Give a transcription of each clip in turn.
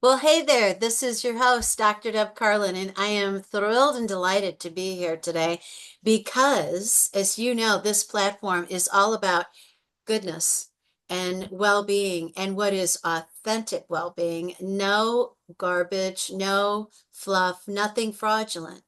Well, hey there. This is your host, Dr. Deb Carlin, and I am thrilled and delighted to be here today because, as you know, this platform is all about goodness and well-being and what is authentic well-being. No garbage, no fluff, nothing fraudulent.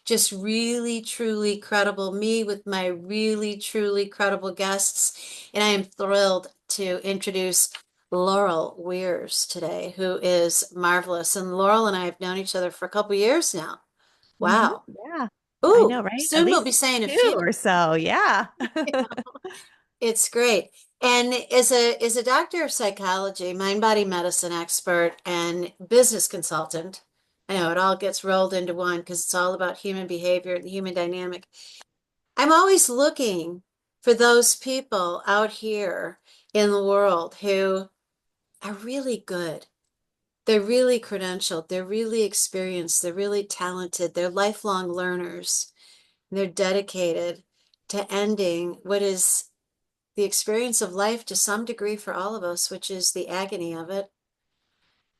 Just really, truly credible me with my really, truly credible guests. And I am thrilled to introduce Laurel Weirs today, who is marvelous. And Laurel and I have known each other for a couple years now. Wow. Yeah, I Ooh, know, right? At soon we'll be least saying a two few. or so. Yeah. It's great. And as a doctor of psychology, mind body medicine expert, and business consultant, I know it all gets rolled into one because it's all about human behavior and the human dynamic. I'm always looking for those people out here in the world who are really good. They're really credentialed, they're really experienced, they're really talented, they're lifelong learners, and they're dedicated to ending what is the experience of life to some degree for all of us, which is the agony of it.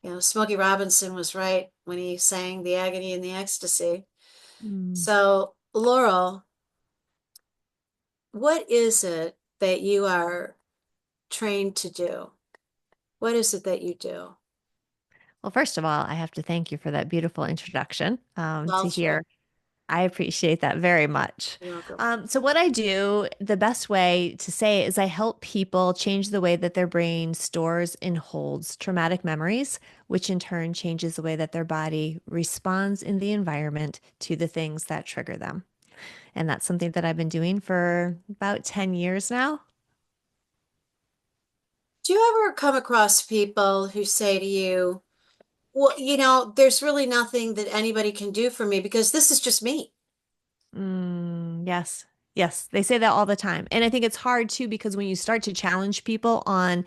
You know, Smokey Robinson was right when he sang the agony and the ecstasy. Mm. So, Laurel, what is it that you are trained to do? What is it that you do? Well, first of all, I have to thank you for that beautiful introduction. To Culture. hear, I appreciate that very much. You're welcome. So, what I do, the best way to say it is I help people change the way that their brain stores and holds traumatic memories, which in turn changes the way that their body responds in the environment to the things that trigger them. And that's something that I've been doing for about 10 years now. Do you ever come across people who say to you, well, there's really nothing that anybody can do for me because this is just me? Yes. Yes. They say that all the time. And I think it's hard too, because when you start to challenge people on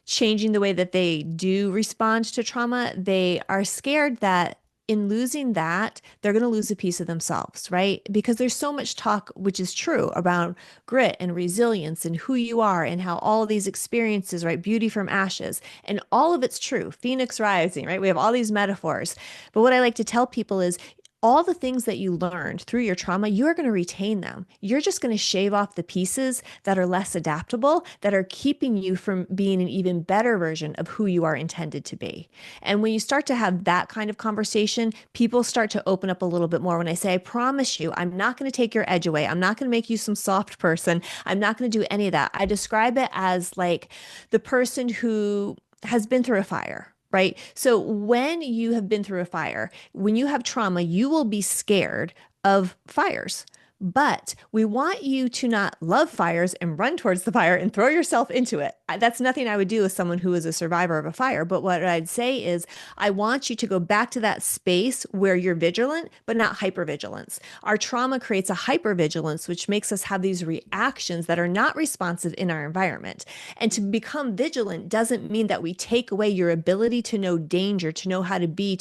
changing the way that they do respond to trauma, they are scared that in losing that, they're going to lose a piece of themselves, right? Because there's so much talk, which is true, about grit and resilience and who you are and how all of these experiences, right? Beauty from ashes, and all of it's true. Phoenix rising, right? We have all these metaphors. But what I like to tell people is, all the things that you learned through your trauma, you're going to retain them. You're just going to shave off the pieces that are less adaptable, that are keeping you from being an even better version of who you are intended to be. And when you start to have that kind of conversation, people start to open up a little bit more. When I say, I promise you, I'm not going to take your edge away. I'm not going to make you some soft person. I'm not going to do any of that. I describe it as like the person who has been through a fire. Right. So when you have been through a fire, when you have trauma, you will be scared of fires. But we want you to not love fires and run towards the fire and throw yourself into it. That's nothing I would do with someone who is a survivor of a fire. But what I'd say is, I want you to go back to that space where you're vigilant, but not hypervigilance. Our trauma creates a hypervigilance, which makes us have these reactions that are not responsive in our environment. And to become vigilant doesn't mean that we take away your ability to know danger, to know how to be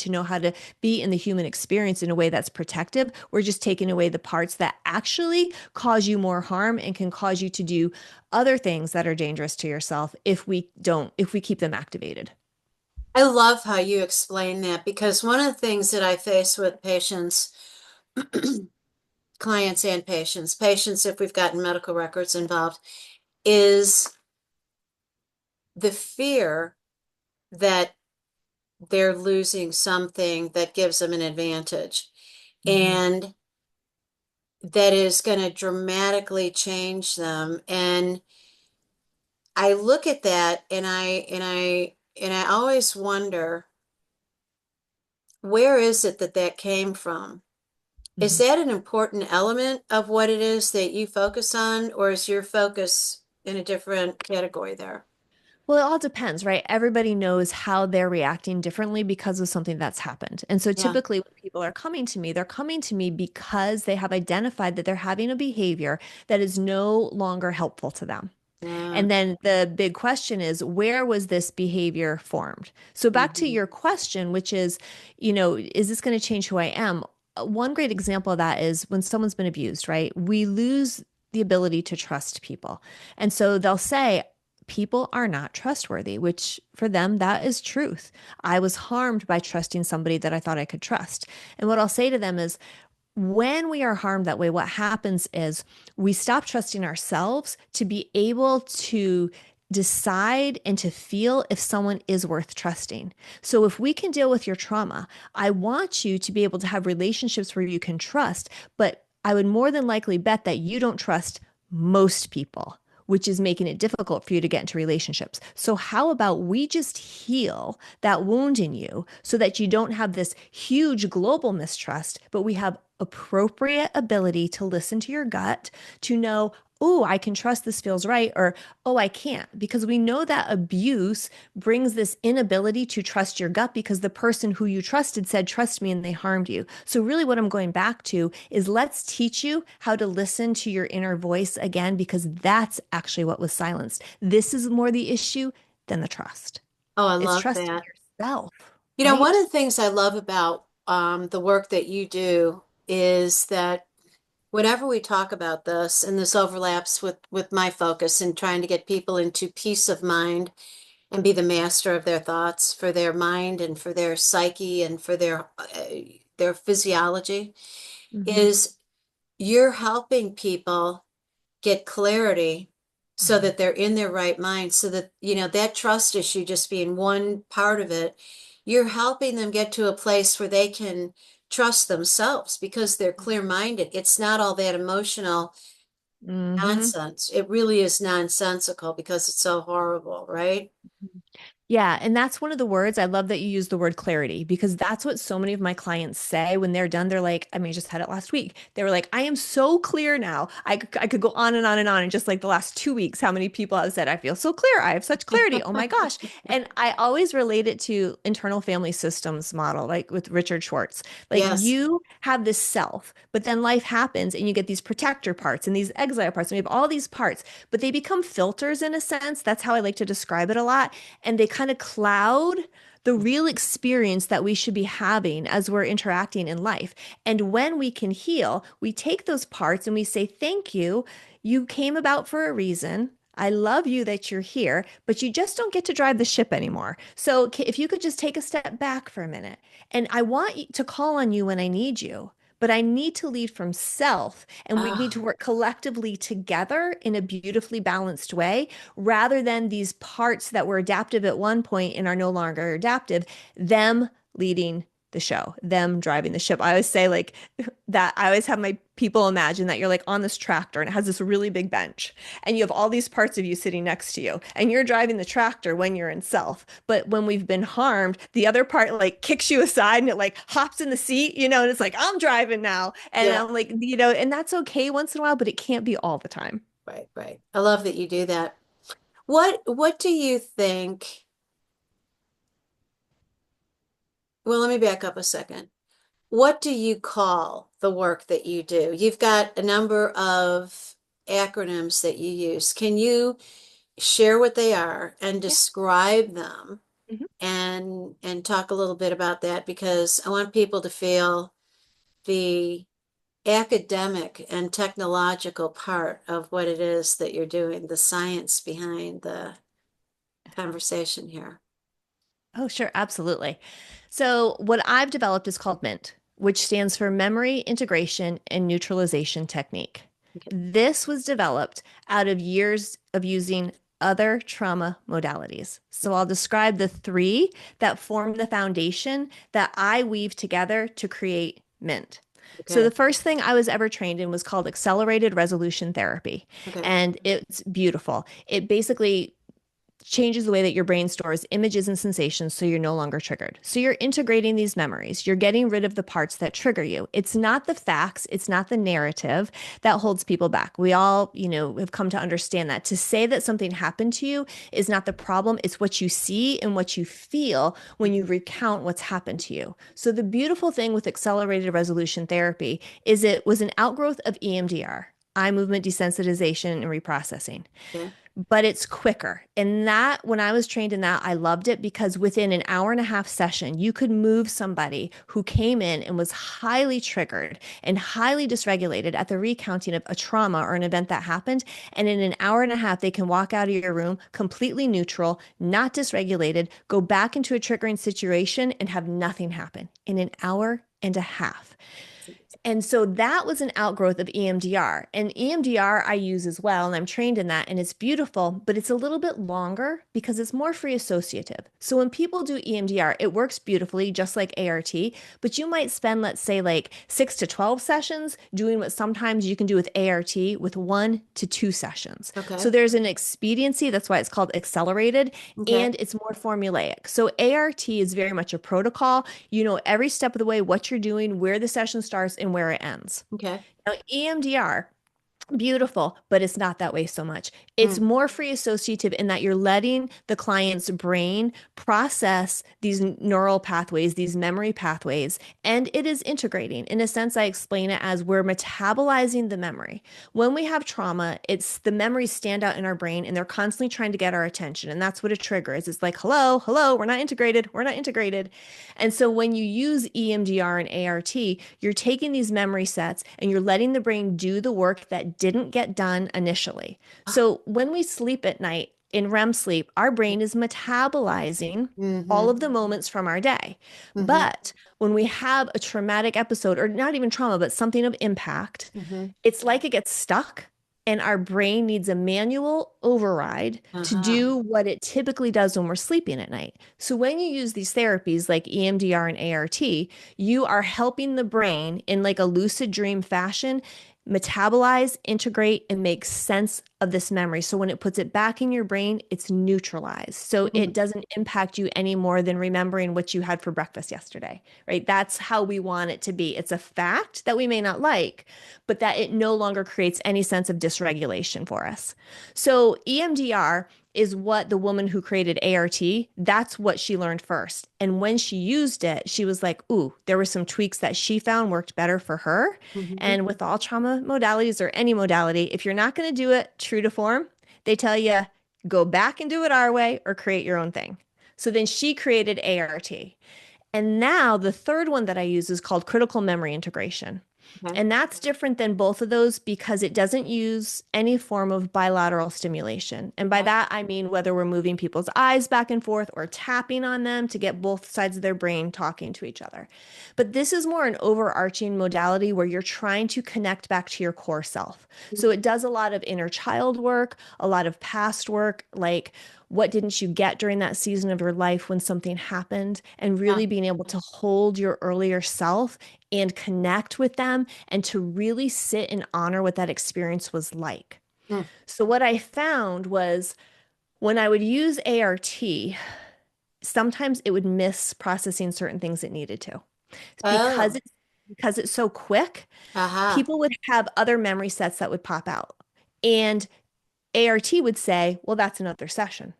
in the human experience in a way that's protective. We're just taking away the parts that actually cause you more harm and can cause you to do other things that are dangerous to yourself if we keep them activated. I love how you explain that because one of the things that I face with patients, clients and patients, if we've gotten medical records involved, is the fear that they're losing something that gives them an advantage Mm-hmm. and that is going to dramatically change them. And I look at that and I always wonder, where is it that that came from? Is Mm-hmm. that an important element of what it is that you focus on, or is your focus in a different category there? Well, it all depends, right? Everybody knows how they're reacting differently because of something that's happened. And so Yeah. typically when people are coming to me, they're coming to me because they have identified that they're having a behavior that is no longer helpful to them. Yeah. And then the big question is, where was this behavior formed? So back to Mhm. your question, which is, is this going to change who I am? One great example of that is when someone's been abused, right? We lose the ability to trust people. And so they'll say, people are not trustworthy, which for them, that is truth. I was harmed by trusting somebody that I thought I could trust. And what I'll say to them is, when we are harmed that way, what happens is we stop trusting ourselves to be able to decide and to feel if someone is worth trusting. So, if we can deal with your trauma, I want you to be able to have relationships where you can trust, but I would more than likely bet that you don't trust most people, which is making it difficult for you to get into relationships. So, how about we just heal that wound in you so that you don't have this huge global mistrust, but we have appropriate ability to listen to your gut, to know, oh, I can trust this feels right, or oh, I can't. Because we know that abuse brings this inability to trust your gut because the person who you trusted said, trust me, and they harmed you. So, really, what I'm going back to is let's teach you how to listen to your inner voice again, because that's actually what was silenced. This is more the issue than the trust. Oh, I It's love trusting that. yourself, One right? of the things I love about the work that you do is that whenever we talk about this, and this overlaps with my focus in trying to get people into peace of mind and be the master of their thoughts for their mind and for their psyche and for their physiology, Mm-hmm. is you're helping people get clarity so Mm-hmm. that they're in their right mind, so that, that trust issue just being one part of it, you're helping them get to a place where they can trust themselves because they're clear-minded. It's not all that emotional Mm-hmm. nonsense. It really is nonsensical because it's so horrible, right? Yeah, and that's one of the words. I love that you use the word clarity because that's what so many of my clients say when they're done. They're like, I mean, I just had it last week. They were like, I am so clear now. I could go on and on and on. And just like the last 2 weeks, how many people have said, I feel so clear. I have such clarity. Oh my gosh. And I always relate it to internal family systems model, like with Richard Schwartz. Like Yes. you have this self, but then life happens and you get these protector parts and these exile parts. And we have all these parts, but they become filters in a sense. That's how I like to describe it a lot, and they kind of cloud the real experience that we should be having as we're interacting in life. And when we can heal, we take those parts and we say, thank you. You came about for a reason. I love you that you're here, but you just don't get to drive the ship anymore. So if you could just take a step back for a minute, and I want to call on you when I need you, but I need to lead from self, and we need to Oh, work collectively together in a beautifully balanced way rather than these parts that were adaptive at one point and are no longer adaptive, them leading the show, them driving the ship. I always say like that. I always have my people imagine that you're like on this tractor and it has this really big bench and you have all these parts of you sitting next to you and you're driving the tractor when you're in self. But when we've been harmed, the other part like kicks you aside and it like hops in the seat, and it's like, I'm driving now. And yeah. I'm like, and that's okay once in a while, but it can't be all the time. Right, right. I love that you do that. What do you think? Well, let me back up a second. What do you call the work that you do? You've got a number of acronyms that you use. Can you share what they are and Yeah. describe them Mhm. and talk a little bit about that? Because I want people to feel the academic and technological part of what it is that you're doing, the science behind the conversation here. Oh, sure. Absolutely. So, what I've developed is called MINT, which stands for Memory Integration and Neutralization Technique. Okay. This was developed out of years of using other trauma modalities. So, I'll describe the three that form the foundation that I weave together to create MINT. So, Okay. the first thing I was ever trained in was called accelerated resolution therapy. Okay. And it's beautiful. It basically changes the way that your brain stores images and sensations so you're no longer triggered. So you're integrating these memories. You're getting rid of the parts that trigger you. It's not the facts, it's not the narrative that holds people back. We all, have come to understand that. To say that something happened to you is not the problem, it's what you see and what you feel when you recount what's happened to you. So the beautiful thing with accelerated resolution therapy is it was an outgrowth of EMDR, eye movement desensitization and reprocessing. Okay. but it's quicker. And that, when I was trained in that, I loved it because within an hour and a half session, you could move somebody who came in and was highly triggered and highly dysregulated at the recounting of a trauma or an event that happened. And in an hour and a half, they can walk out of your room completely neutral, not dysregulated, go back into a triggering situation and have nothing happen in an hour and a half. And so that was an outgrowth of EMDR. And EMDR I use as well, and I'm trained in that, and it's beautiful, but it's a little bit longer because it's more free associative. So when people do EMDR, it works beautifully, just like ART, but you might spend, let's say, like 6 to 12 sessions doing what sometimes you can do with ART with 1 to 2 sessions. So Okay. there's an expediency, that's why it's called accelerated, Okay. and it's more formulaic. So ART is very much a protocol. You know every step of the way what you're doing, where the session starts, and where it ends. Okay. Now, EMDR, beautiful, but it's not that way so much. It's Mm. more free associative in that you're letting the client's brain process these neural pathways, these memory pathways, and it is integrating. In a sense, I explain it as we're metabolizing the memory. When we have trauma, it's the memories stand out in our brain and they're constantly trying to get our attention. And that's what a trigger is. It's like, hello, hello, we're not integrated, we're not integrated. And so when you use EMDR and ART, you're taking these memory sets and you're letting the brain do the work that didn't get done initially. So when we sleep at night in REM sleep, our brain is metabolizing all Mm-hmm. of the moments from our day. Mm-hmm. But when we have a traumatic episode, or not even trauma, but something of impact, Mm-hmm. it's like it gets stuck and our brain needs a manual override to Uh-huh. do what it typically does when we're sleeping at night. So when you use these therapies like EMDR and ART, you are helping the brain in like a lucid dream fashion metabolize, integrate, and make sense of this memory. So when it puts it back in your brain, it's neutralized. So it Mm. doesn't impact you any more than remembering what you had for breakfast yesterday, right? That's how we want it to be. It's a fact that we may not like, but that it no longer creates any sense of dysregulation for us. So EMDR is what the woman who created ART, that's what she learned first. And when she used it, she was like, ooh, there were some tweaks that she found worked better for her. Mm-hmm. And with all trauma modalities or any modality, if you're not going to do it true to form, they tell you go back and do it our way or create your own thing. So then she created ART. And now the third one that I use is called critical memory integration. Okay. And that's different than both of those because it doesn't use any form of bilateral stimulation. And by Okay. that, I mean whether we're moving people's eyes back and forth or tapping on them to get both sides of their brain talking to each other. But this is more an overarching modality where you're trying to connect back to your core self. So it does a lot of inner child work, a lot of past work, like what didn't you get during that season of your life when something happened, and Yeah. really being able to hold your earlier self and connect with them and to really sit and honor what that experience was like. Mm. So, what I found was when I would use ART, sometimes it would miss processing certain things it needed to because Oh. it's so quick. Uh-huh. People would have other memory sets that would pop out, and ART would say, well, that's another session.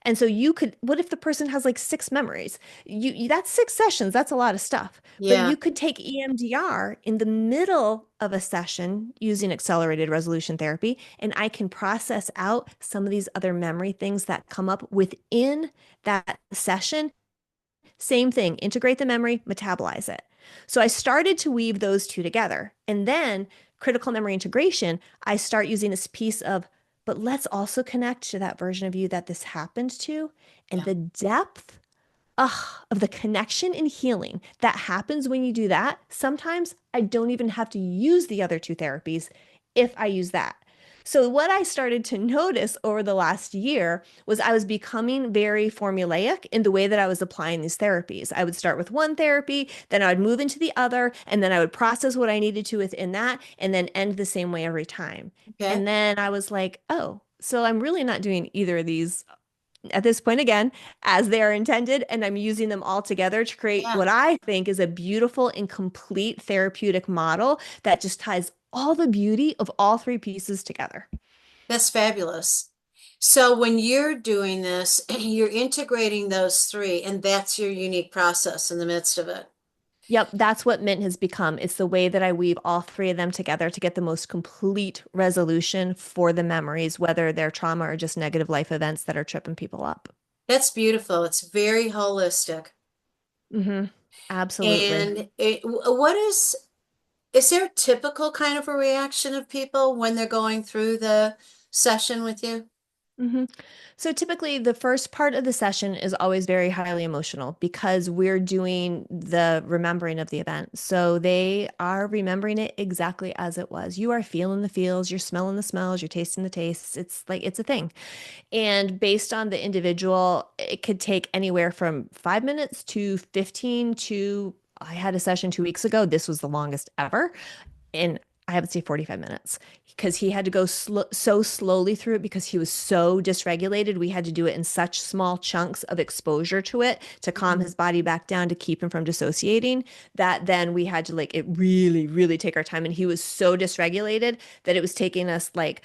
And so you could, what if the person has like 6 memories? That's 6 sessions. That's a lot of stuff. But Yeah. you could take EMDR in the middle of a session using accelerated resolution therapy, and I can process out some of these other memory things that come up within that session. Same thing, integrate the memory, metabolize it. So I started to weave those two together. And then critical memory integration, I start using this piece of, but let's also connect to that version of you that this happened to and Yeah. the depth of the connection and healing that happens when you do that. Sometimes I don't even have to use the other two therapies if I use that. So, what I started to notice over the last year was I was becoming very formulaic in the way that I was applying these therapies. I would start with one therapy, then I would move into the other, and then I would process what I needed to within that, and then end the same way every time. Okay. And then I was like, oh, so I'm really not doing either of these at this point again as they are intended, and I'm using them all together to create Yeah. what I think is a beautiful and complete therapeutic model that just ties all the beauty of all three pieces together. That's fabulous. So when you're doing this, you're integrating those three, and that's your unique process in the midst of it. Yep, that's what Mint has become. It's the way that I weave all three of them together to get the most complete resolution for the memories, whether they're trauma or just negative life events that are tripping people up. That's beautiful. It's very holistic. Hmm. Absolutely. And what is there a typical kind of a reaction of people when they're going through the session with you? Hmm. So typically, the first part of the session is always very highly emotional because we're doing the remembering of the event. So they are remembering it exactly as it was. You are feeling the feels, you're smelling the smells, you're tasting the tastes. It's like it's a thing. And based on the individual, it could take anywhere from 5 minutes to 15 to, I had a session 2 weeks ago. This was the longest ever. And I haven't seen 45 minutes because he had to go so slowly through it because he was so dysregulated. We had to do it in such small chunks of exposure to it to calm Mhm. his body back down to keep him from dissociating. That then we had to like it really, really take our time. And he was so dysregulated that it was taking us like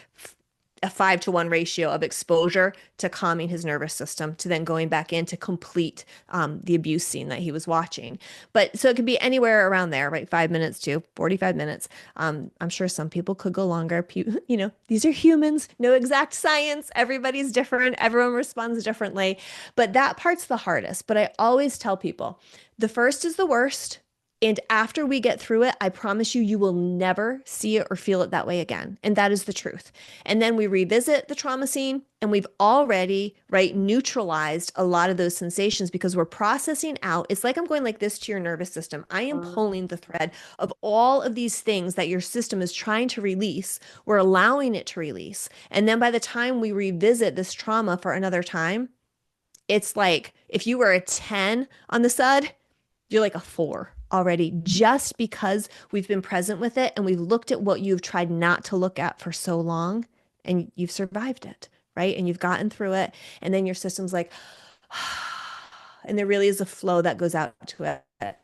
a 5-to-1 ratio of exposure to calming his nervous system to then going back in to complete the abuse scene that he was watching. But so it could be anywhere around there, right? 5 minutes to 45 minutes. I'm sure some people could go longer. These are humans, no exact science. Everybody's different. Everyone responds differently. But that part's the hardest. But I always tell people the first is the worst. And after we get through it, I promise you, you will never see it or feel it that way again. And that is the truth. And then we revisit the trauma scene and we've already, right, neutralized a lot of those sensations because we're processing out. It's like I'm going like this to your nervous system. I am pulling the thread of all of these things that your system is trying to release. We're allowing it to release. And then by the time we revisit this trauma for another time, it's like if you were a 10 on the SUD, you're like a 4 already just because we've been present with it and we've looked at what you've tried not to look at for so long and you've survived it, right? And you've gotten through it. And then your system's like, and there really is a flow that goes out to it.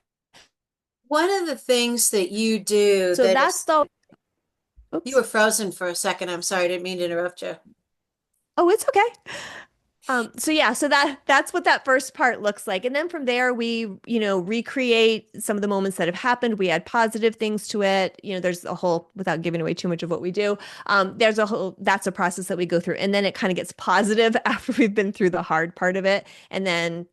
One of the things that you do So that that's is, the, you oops. were frozen for a second. I'm sorry, I didn't mean to interrupt you. Oh, it's okay. So yeah, so that's what that first part looks like. And then from there we recreate some of the moments that have happened. We add positive things to it. There's a whole, without giving away too much of what we do, there's a whole, that's a process that we go through. And then it kind of gets positive after we've been through the hard part of it. And then,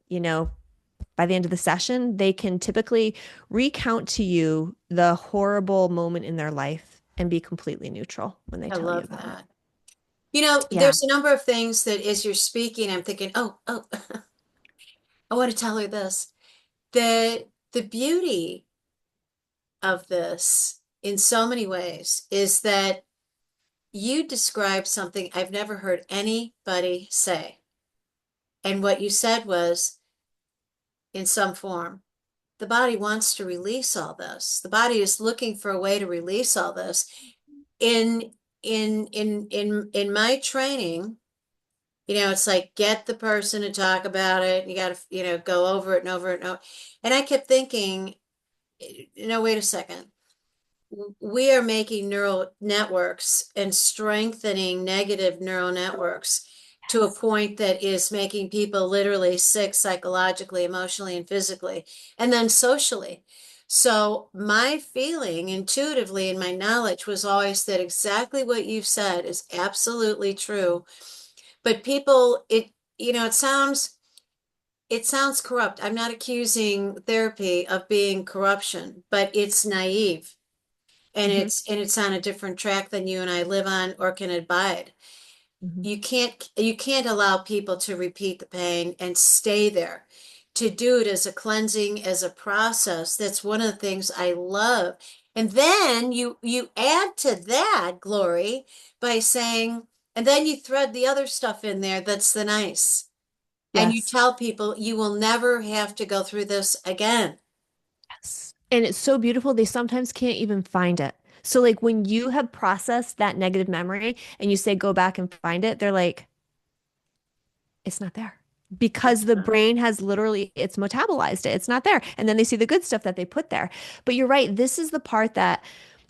by the end of the session, they can typically recount to you the horrible moment in their life and be completely neutral when they I tell you love about it. that. You know, Yeah. there's a number of things that as you're speaking, I'm thinking, oh, I want to tell her this. The beauty of this in so many ways is that you described something I've never heard anybody say. And what you said was, in some form, the body wants to release all this. The body is looking for a way to release all this. In in my training, it's like get the person to talk about it. You got to, go over it and over it and over. And I kept thinking, no, wait a second. We are making neural networks and strengthening negative neural networks to a point that is making people literally sick psychologically, emotionally, and physically, and then socially. So my feeling intuitively and my knowledge was always that exactly what you've said is absolutely true. But people, it sounds corrupt. I'm not accusing therapy of being corruption, but it's naive and Hmm. it's on a different track than you and I live on or can abide. Hmm. You can't allow people to repeat the pain and stay there. To do it as a cleansing, as a process, that's one of the things I love. And then you add to that glory by saying, and then you thread the other stuff in there that's the nice. And you Yes. tell people you will never have to go through this again. Yes. And it's so beautiful, they sometimes can't even find it. So, like, when you have processed that negative memory and you say, go back and find it, they're like, it's not there. Because the brain has literally, it's metabolized it. It's not there. And then they see the good stuff that they put there. But you're right. This is the part that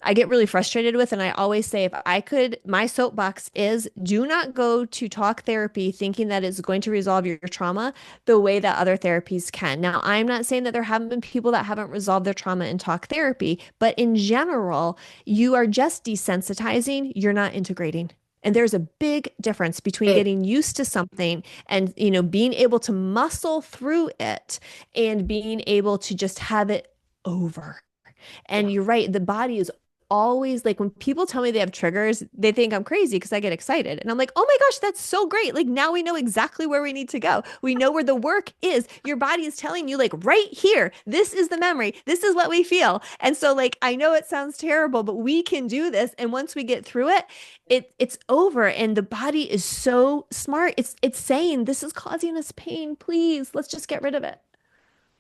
I get really frustrated with. And I always say, if I could, my soapbox is do not go to talk therapy thinking that it's going to resolve your trauma the way that other therapies can. Now, I'm not saying that there haven't been people that haven't resolved their trauma in talk therapy, but in general, you are just desensitizing, you're not integrating. And there's a big difference between Big. getting used to something and, being able to muscle through it and being able to just have it over. Yeah. And you're right, the body is always like when people tell me they have triggers, they think I'm crazy because I get excited. And I'm like, oh my gosh, that's so great. Like now we know exactly where we need to go. We know where the work is. Your body is telling you, like, right here, this is the memory. This is what we feel. And so, like, I know it sounds terrible, but we can do this. And once we get through it, it's over. And the body is so smart. It's saying this is causing us pain. Please, let's just get rid of it.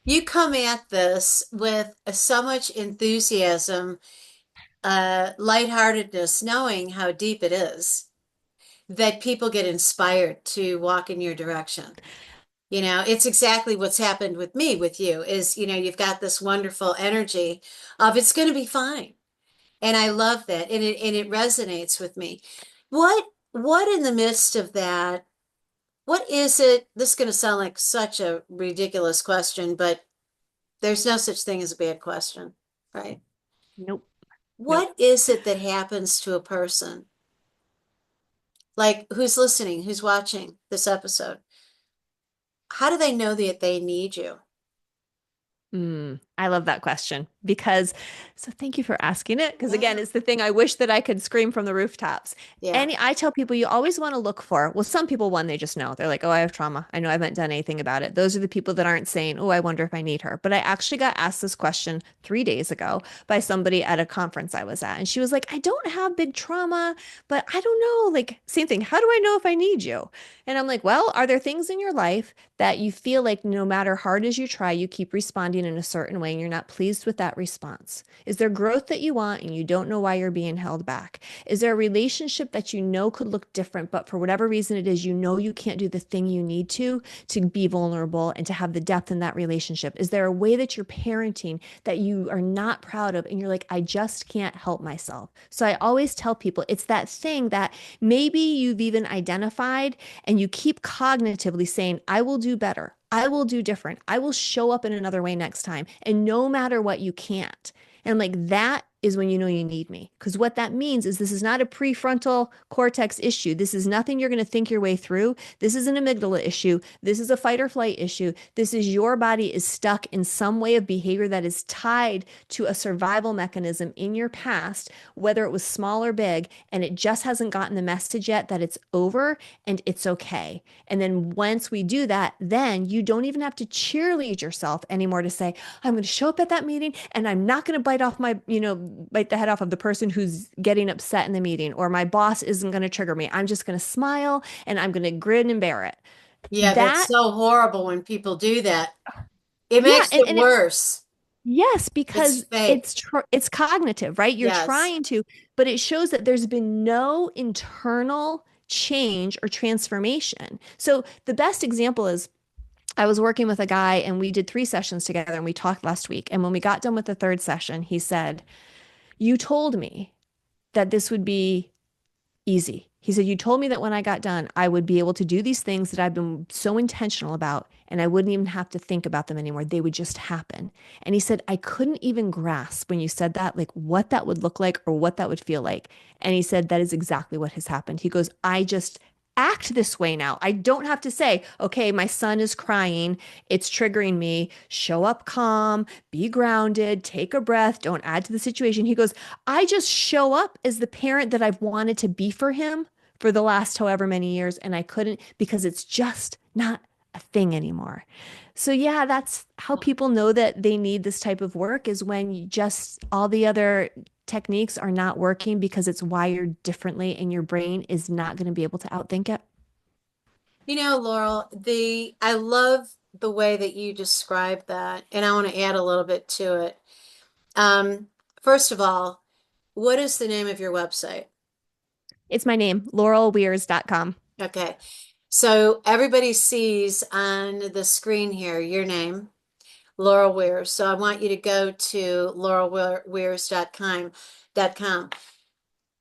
You come at this with so much enthusiasm, lightheartedness, knowing how deep it is, that people get inspired to walk in your direction. It's exactly what's happened with me, with you, is, you've got this wonderful energy of it's going to be fine. And I love that. And it resonates with me. What in the midst of that, what is it? This is going to sound like such a ridiculous question, but there's no such thing as a bad question, right? Nope. Nope. What is it that happens to a person? Like who's listening, who's watching this episode? How do they know that they need you? I love that question because, so thank you for asking it. Because again, Yeah. it's the thing I wish that I could scream from the rooftops. Yeah. I tell people you always want to look for, well, some people, one, they just know. They're like, oh, I have trauma. I know I haven't done anything about it. Those are the people that aren't saying, oh, I wonder if I need her. But I actually got asked this question 3 days ago by somebody at a conference I was at. And she was like, I don't have big trauma, but I don't know. Like, same thing. How do I know if I need you? And I'm like, well, are there things in your life that you feel like no matter hard as you try, you keep responding in a certain way and you're not pleased with that response? Is there growth that you want and you don't know why you're being held back? Is there a relationship that you know could look different, but for whatever reason it is, you know you can't do the thing you need to be vulnerable and to have the depth in that relationship? Is there a way that you're parenting that you are not proud of and you're like, I just can't help myself? So I always tell people it's that thing that maybe you've even identified and you keep cognitively saying, I will do better. I will do different. I will show up in another way next time. And no matter what, you can't. And I'm like, that is when you know you need me. Because what that means is this is not a prefrontal cortex issue. This is nothing you're going to think your way through. This is an amygdala issue. This is a fight or flight issue. This is your body is stuck in some way of behavior that is tied to a survival mechanism in your past, whether it was small or big, and it just hasn't gotten the message yet that it's over and it's okay. And then once we do that, then you don't even have to cheerlead yourself anymore to say, I'm going to show up at that meeting and I'm not going to bite the head off of the person who's getting upset in the meeting, or my boss isn't going to trigger me. I'm just going to smile and I'm going to grin and bear it. Yeah, that's That, so horrible when people do that. It yeah, makes and, it and it, worse. yes, It's because fake. it's cognitive, right? You're Yes. trying to, but it shows that there's been no internal change or transformation. So the best example is I was working with a guy and we did 3 sessions together and we talked last week. And when we got done with the third session, he said, you told me that this would be easy. He said, you told me that when I got done, I would be able to do these things that I've been so intentional about, and I wouldn't even have to think about them anymore. They would just happen. And he said, I couldn't even grasp when you said that, like what that would look like or what that would feel like. And he said, that is exactly what has happened. He goes, I just act this way now. I don't have to say, okay, my son is crying. It's triggering me. Show up calm, be grounded, take a breath, don't add to the situation. He goes, I just show up as the parent that I've wanted to be for him for the last however many years, and I couldn't because it's just not a thing anymore. So yeah, that's how people know that they need this type of work is when you just all the other techniques are not working because it's wired differently and your brain is not going to be able to outthink it. Laurel, I love the way that you describe that, and I want to add a little bit to it. Um, First of all, what is the name of your website? It's my name, laurelweers.com. Okay. So everybody sees on the screen here your name, Laurel Weir. So I want you to go to laurelwears.com. com.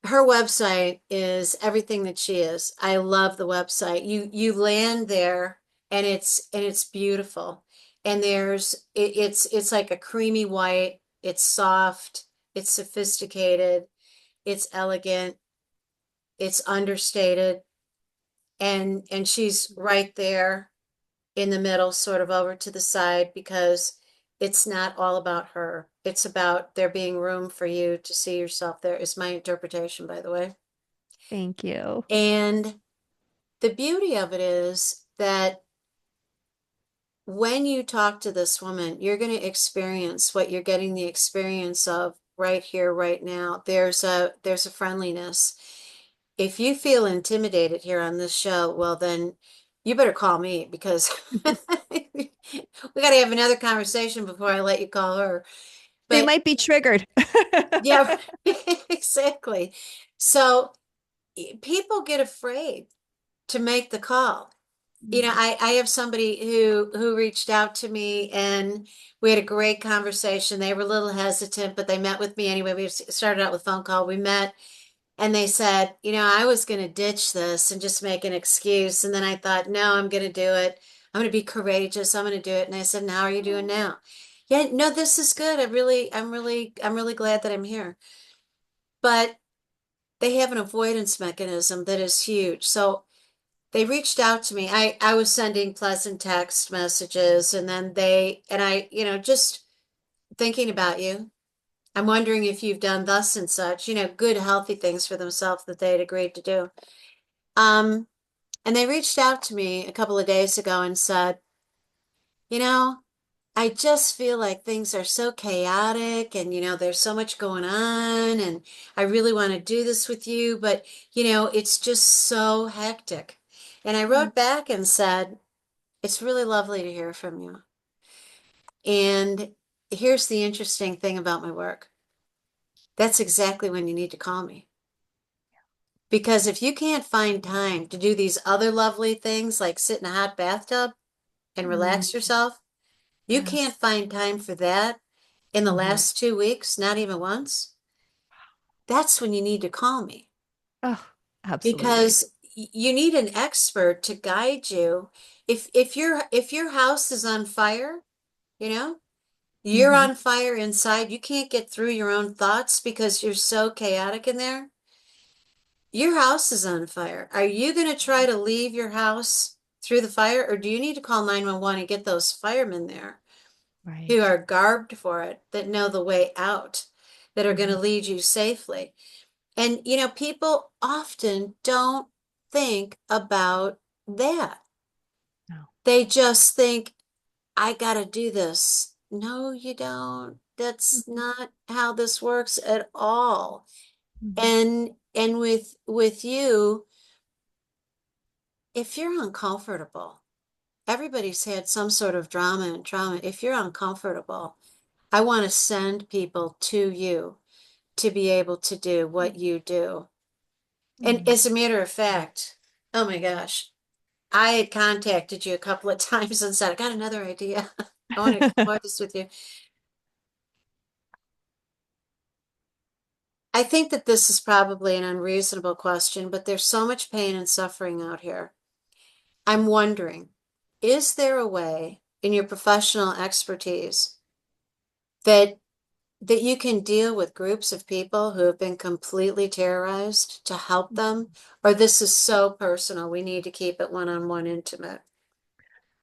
Her website is everything that she is. I love the website. You land there and it's beautiful. And it's like a creamy white, it's soft, it's sophisticated, it's elegant, it's understated, and she's right there in the middle, sort of over to the side, because it's not all about her. It's about there being room for you to see yourself there, is my interpretation, by the way. Thank you. And the beauty of it is that when you talk to this woman, you're going to experience what you're getting the experience of right here, right now. There's a friendliness. If you feel intimidated here on this show, well, then you better call me, because we got to have another conversation before I let you call her. They But might be triggered. yeah, exactly. So people get afraid to make the call. I have somebody who reached out to me, and we had a great conversation. They were a little hesitant, but they met with me anyway. We started out with a phone call. We met, and they said, I was going to ditch this and just make an excuse. And then I thought, no, I'm going to do it. I'm going to be courageous. I'm going to do it. And I said, "Now, how are you doing now?" Yeah, no, this is good. I'm really glad that I'm here. But they have an avoidance mechanism that is huge. So they reached out to me. I was sending pleasant text messages, and then I, just thinking about you. I'm wondering if you've done thus and such, good, healthy things for themselves that they'd agreed to do. Um, and they reached out to me a couple of days ago and said, you know, I just feel like things are so chaotic, and, there's so much going on, and I really want to do this with you, but, it's just so hectic. And I wrote back and said, it's really lovely to hear from you. And here's the interesting thing about my work. That's exactly when you need to call me. Because if you can't find time to do these other lovely things like sit in a hot bathtub and Mm, relax yourself, you can't yes. find time for that in the Mhm. last 2 weeks, not even once, that's when you need to call me. Oh, absolutely. Because you need an expert to guide you. If your house is on fire, you know, you're Hmm. on fire inside, you can't get through your own thoughts because you're so chaotic in there. Your house is on fire. Are you going to try to leave your house through the fire, or do you need to call 911 and get those firemen there who Right. are garbed for it, that know the way out, that are going Mhm. to lead you safely? And, people often don't think about that. No. They just think, I got to do this. No, you don't. That's Mhm. not how this works at all. Mhm. And with you, if you're uncomfortable, everybody's had some sort of drama and trauma. If you're uncomfortable, I want to send people to you to be able to do what you do. And Mhm. as a matter of fact, oh my gosh, I had contacted you a couple of times and said, I got another idea. I want to explore this with you. I think that this is probably an unreasonable question, but there's so much pain and suffering out here. I'm wondering, is there a way in your professional expertise that you can deal with groups of people who have been completely terrorized to help them? Or this is so personal, we need to keep it one-on-one intimate?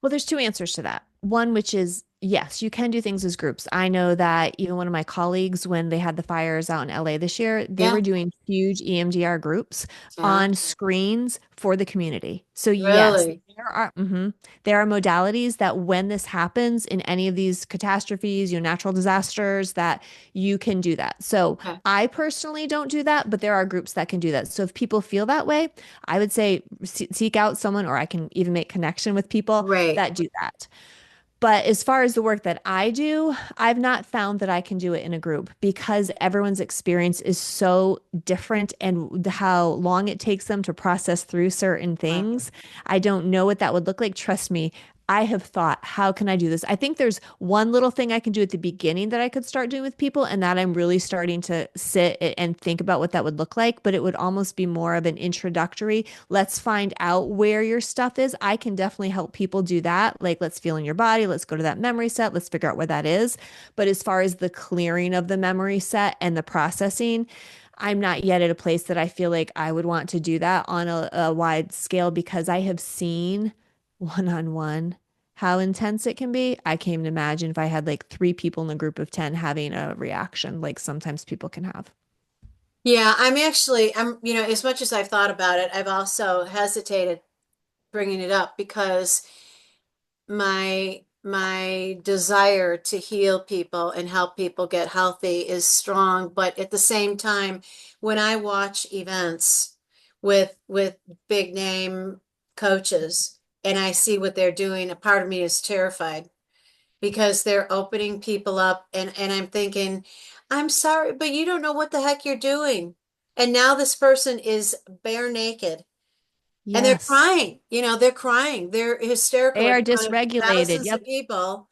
Well, there's two answers to that. One, which is yes, you can do things as groups. I know that even one of my colleagues, when they had the fires out in LA this year, they Yeah, were doing huge EMDR groups yeah, on screens for the community. So yes, really. there are modalities that when this happens in any of these catastrophes, natural disasters, that you can do that. So Okay. I personally don't do that, but there are groups that can do that. So if people feel that way, I would say seek out someone, or I can even make connection with people Right. that do that. But as far as the work that I do, I've not found that I can do it in a group because everyone's experience is so different, and how long it takes them to process through certain Right. things. I don't know what that would look like. Trust me, I have thought, how can I do this? I think there's one little thing I can do at the beginning that I could start doing with people, and that I'm really starting to and think about what that would look like, but it would almost be more of an introductory. Let's find out where your stuff is. I can definitely help people do that. Like, let's feel in your body, let's go to that memory set, let's figure out where that is. But as far as the clearing of the memory set and the processing, I'm not yet at a place that I feel like I would want to do that on a wide scale because I have seen one on one how intense it can be. I can't even imagine if I had like three people in a group of 10 having a reaction like sometimes people can have. Yeah, as much as I've thought about it, I've also hesitated bringing it up because my desire to heal people and help people get healthy is strong, but at the same time, when I watch events with big name coaches and I see what they're doing, a part of me is terrified because they're opening people up and I'm thinking, I'm sorry, but you don't know what the heck you're doing. And now this person is bare naked and they're Yes. crying, they're crying. They're hysterical They in are front of dysregulated. thousands of Yep. people.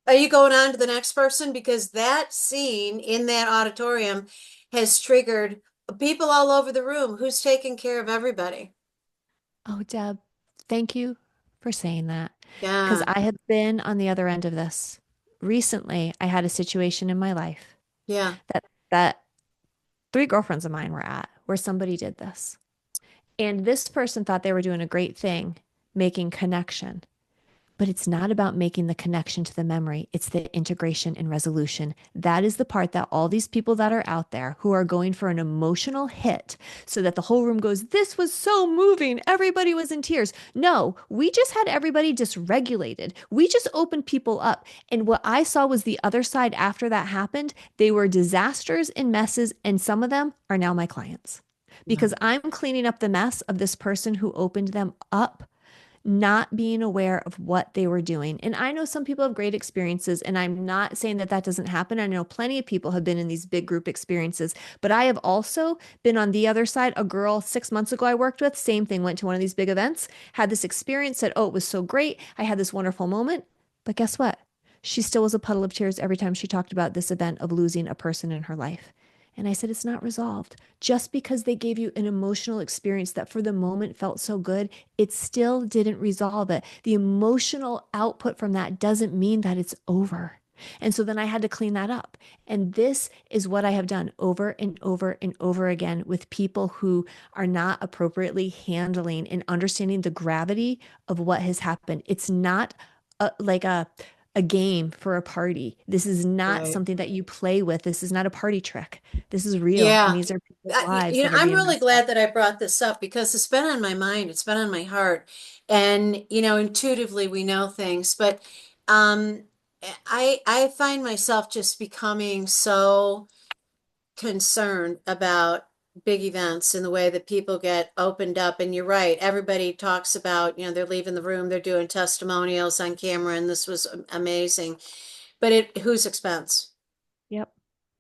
Are you going on to the next person? Because that scene in that auditorium has triggered people all over the room. Who's taking care of everybody? Oh, Deb, thank you for saying that because Yeah, I have been on the other end of this. Recently, I had a situation in my life yeah. that three girlfriends of mine were at where somebody did this. And this person thought they were doing a great thing, making connection. But it's not about making the connection to the memory. It's the integration and resolution. That is the part that all these people that are out there who are going for an emotional hit so that the whole room goes, this was so moving. Everybody was in tears. No, we just had everybody dysregulated. We just opened people up. And what I saw was the other side after that happened. They were disasters and messes. And some of them are now my clients because I'm cleaning up the mess of this person who opened them up not being aware of what they were doing. And I know some people have great experiences, and I'm not saying that that doesn't happen. I know plenty of people have been in these big group experiences, but I have also been on the other side. A girl 6 months ago I worked with, same thing, went to one of these big events, had this experience, said, oh, it was so great. I had this wonderful moment. But guess what? She still was a puddle of tears every time she talked about this event of losing a person in her life. And I said, it's not resolved. Just because they gave you an emotional experience that for the moment felt so good, it still didn't resolve it. The emotional output from that doesn't mean that it's over. And so then I had to clean that up. And this is what I have done over and over and over again with people who are not appropriately handling and understanding the gravity of what has happened. It's not like a game for a party. This is not Right. something that you play with. This is not a party trick. This is real. And Yeah. these are people's lives that are I'm being really messed up. glad that I brought this up because it's been on my mind. It's been on my heart. And, intuitively we know things, but um I find myself just becoming so concerned about big events and the way that people get opened up. And you're right, everybody talks about, they're leaving the room, they're doing testimonials on camera, and this was amazing. But at whose expense? Yep.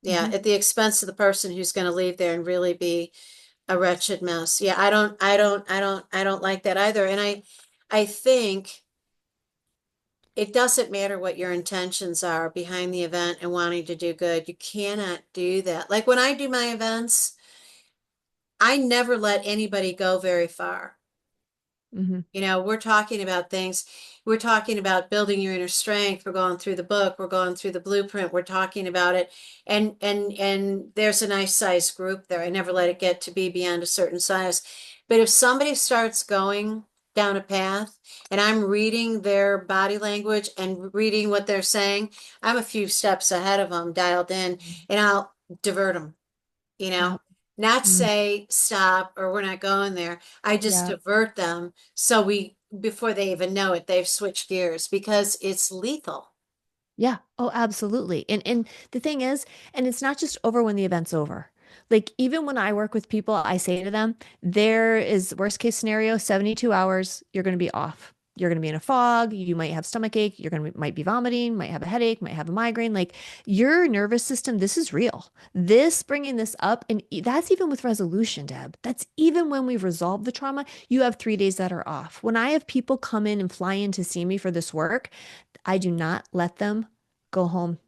Yeah, Hmm. at the expense of the person who's going to leave there and really be a wretched mess. Yeah, I don't like that either. And I think it doesn't matter what your intentions are behind the event and wanting to do good. You cannot do that. Like when I do my events, I never let anybody go very far. Hmm. We're talking about things. We're talking about building your inner strength. We're going through the book. We're going through the blueprint. We're talking about it. And there's a nice size group there. I never let it get to be beyond a certain size. But if somebody starts going down a path and I'm reading their body language and reading what they're saying, I'm a few steps ahead of them, dialed in, and I'll divert them you know, Yep. not Mm. say stop or we're not going there. I just Yep. divert them so before they even know it, they've switched gears because it's lethal. Yeah. Oh, absolutely. And the thing is, and it's not just over when the event's over. Like even when I work with people, I say to them, there is worst case scenario, 72 hours, you're going to be off. you're going to be in a fog, you might have stomach ache, you're going to might be vomiting, might have a headache, might have a migraine. Like your nervous system, this is real. This bringing this up, and that's even with resolution, Deb. That's even when we've resolved the trauma, you have 3 days that are off. When I have people come in and fly in to see me for this work, I do not let them go home.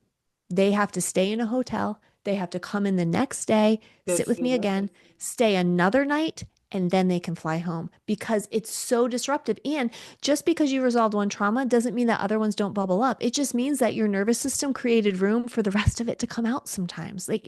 They have to stay in a hotel. They have to come in the next day, Good sit for with me you. again, stay another night, and then they can fly home because it's so disruptive. And just because you resolved one trauma doesn't mean that other ones don't bubble up. It just means that your nervous system created room for the rest of it to come out sometimes. Like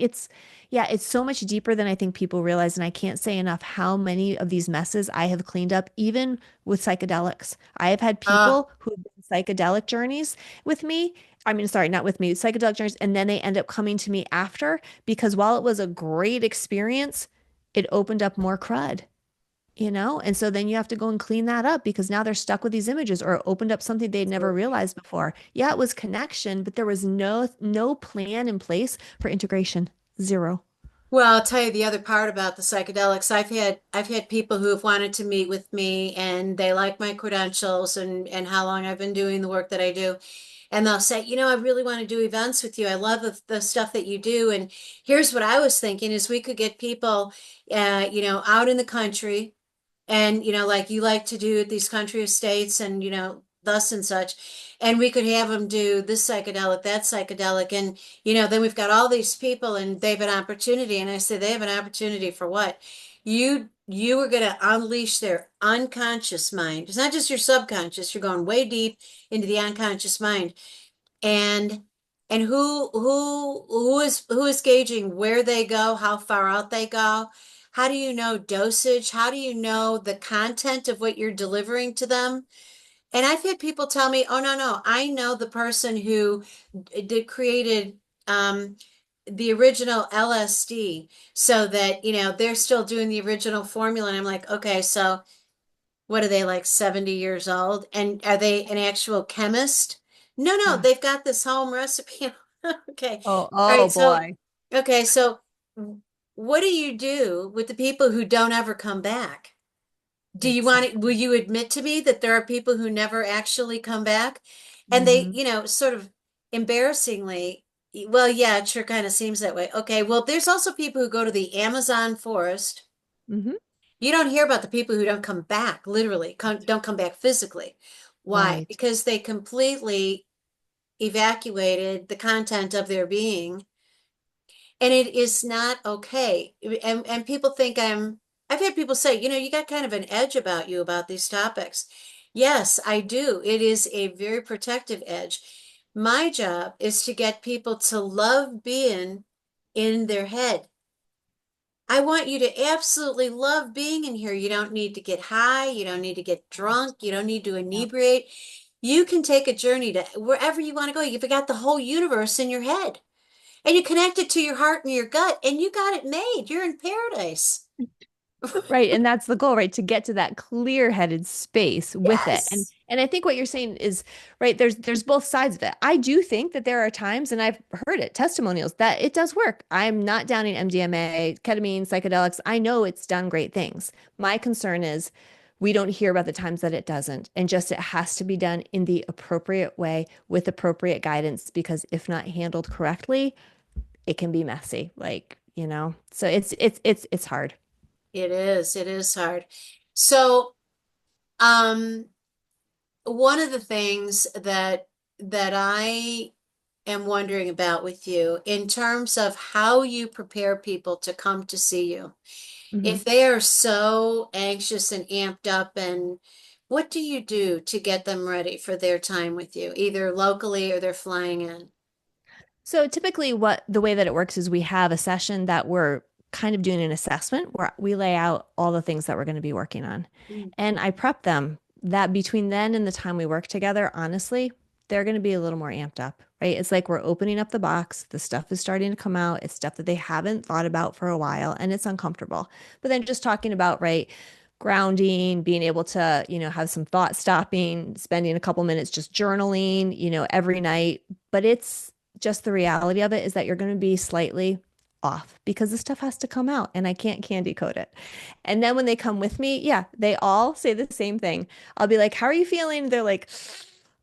yeah, it's so much deeper than I think people realize. And I can't say enough how many of these messes I have cleaned up, even with psychedelics. I have had Ah, people who have been psychedelic journeys with me. I mean, sorry, not with me, psychedelic journeys, and then they end up coming to me after because while it was a great experience, it opened up more crud, you know? And so then you have to go and clean that up because now they're stuck with these images or it opened up something they'd never realized before. Yeah, it was connection, but there was no plan in place for integration. Zero. well, I'll tell you the other part about the psychedelics. I've had people who have wanted to meet with me and they like my credentials and how long I've been doing the work that I do. And they'll say, I really want to do events with you. I love the stuff that you do. And here's what I was thinking is we could get people, out in the country and like you like to do at these country estates and thus and such, and we could have them do this psychedelic, that psychedelic, and then we've got all these people and they have an opportunity, and I say they have an opportunity for what? You are going to unleash their unconscious mind. It's not just your subconscious, you're going way deep into the unconscious mind. And and who is gauging where they go, how far out they go? How do you know dosage? How do you know the content of what you're delivering to them? And I've had people tell me, "Oh, no, no, I know the person who did created the original LSD, so that they're still doing the original formula." And I'm like, "Okay, so what are they, like 70 years old? And are they an actual chemist?" No, no, Yeah. they've got this home recipe. Okay. Oh, All oh right. So, boy. okay. So what do you do with the people who don't ever come back? Do you want it? Will Exactly. you admit to me that there are people who never actually come back? And they, Hmm. sort of embarrassingly, well, yeah, it sure kind of seems that way. Okay. Well, there's also people who go to the Amazon forest. Hmm. You don't hear about the people who don't come back, literally, don't come back physically. Why? Right. Because they completely evacuated the content of their being, and it is not okay. And people think I've had people say, you got kind of an edge about you about these topics. Yes, I do. It is a very protective edge. My job is to get people to love being in their head. I want you to absolutely love being in here. You don't need to get high. You don't need to get Right. drunk. You don't need to Yep. inebriate. You can take a journey to wherever you want to go. You've got the whole universe in your head, and you connect it to your heart and your gut, and you got it made. You're in paradise. Right. And that's the goal, right? To get to that clear-headed space with it. And Yes. and I think what you're saying is right, there's both sides of it. I do think that there are times, and I've heard it, testimonials, that it does work. I'm not downing MDMA, ketamine, psychedelics. I know it's done great things. My concern is we don't hear about the times that it doesn't. And just it has to be done in the appropriate way with appropriate guidance, because if not handled correctly, it can be messy. Like, so it's hard. It is. It is hard. So, um, one of the things that I am wondering about with you in terms of how you prepare people to come to see you. Mhm. If they are so anxious and amped up, and what do you do to get them ready for their time with you, either locally or they're flying in? So typically what the way that it works is we have a session that we're kind of doing an assessment where we lay out all the things that we're going to be working on. Mm. And I prep them that between then and the time we work together, honestly, they're going to be a little more amped up, right? It's like we're opening up the box, the stuff is starting to come out, it's stuff that they haven't thought about for a while, and it's uncomfortable. But then just talking about, right, grounding, being able to, have some thought stopping, spending a couple minutes just journaling, every night. But it's just the reality of it is that you're going to be slightly off because the stuff has to come out and I can't candy coat it. And then when they come with me, yeah, they all say the same thing. I'll be like, "How are you feeling?" They're like,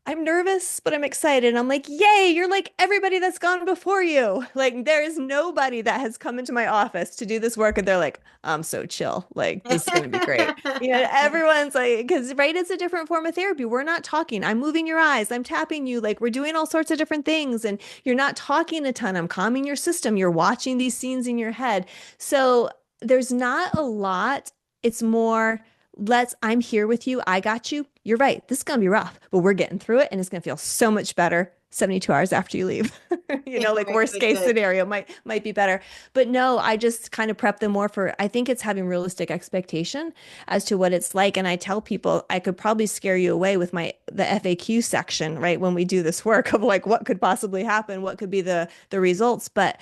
"I'm nervous, but I'm excited." And I'm like, "Yay, you're like everybody that's gone before you." Like, there is nobody that has come into my office to do this work and they're like, "I'm so chill. Like, this is going to be great." Everyone's like, because, right, it's a different form of therapy. We're not talking. I'm moving your eyes, I'm tapping you. Like, we're doing all sorts of different things. And you're not talking a ton. I'm calming your system. You're watching these scenes in your head. So there's not a lot. It's more, I'm here with you. I got you. You're right. This is going to be rough, but we're getting through it and it's going to feel so much better 72 hours after you leave. Like Very worst good, case good. scenario might be better. But no, I just kind of prep them more for, I think it's having realistic expectation as to what it's like. And I tell people I could probably scare you away with the FAQ section, right? When we do this work of like what could possibly happen, what could be the results. But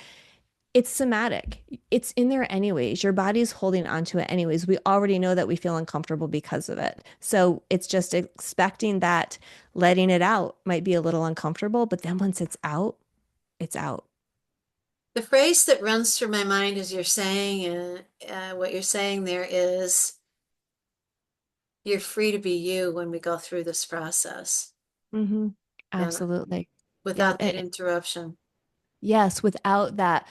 it's somatic. It's in there anyways. Your body's holding onto it anyways. We already know that we feel uncomfortable because of it. So it's just expecting that letting it out might be a little uncomfortable, but then once it's out, it's out. The phrase that runs through my mind as you're saying, what you're saying there is, you're free to be you when we go through this process. Hmm. Yeah, Absolutely. Yeah. without that interruption. Yes, without that,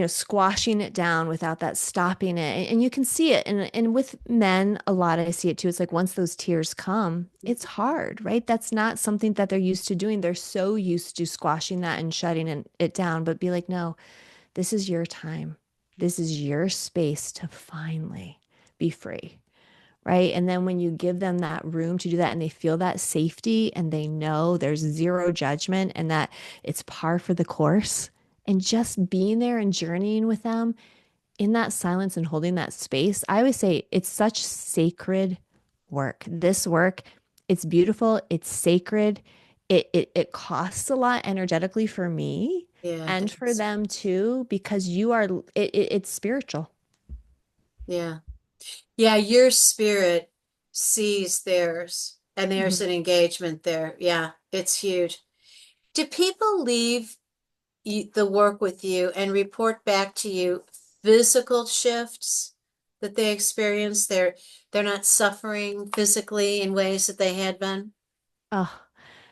squashing it down, without that stopping it. And you can see it. And with men, a lot I see it too. It's like once those tears come, it's hard, right? That's not something that they're used to doing. They're so used to squashing that and shutting it down. But be like, no, this is your time. This is your space to finally be free. Right. And then when you give them that room to do that and they feel that safety and they know there's zero judgment and that it's par for the course, and just being there and journeying with them in that silence and holding that space, I always say it's such sacred work. This work, it's beautiful, it's sacred. It costs a lot energetically for me Yeah, and it for is. them too, because it's spiritual. Yeah. Yeah, your spirit sees theirs and there's Mhm. an engagement there. Yeah, it's huge. Do people leave the work with you and report back to you physical shifts that they experience? They're not suffering physically in ways that they had been. Oh,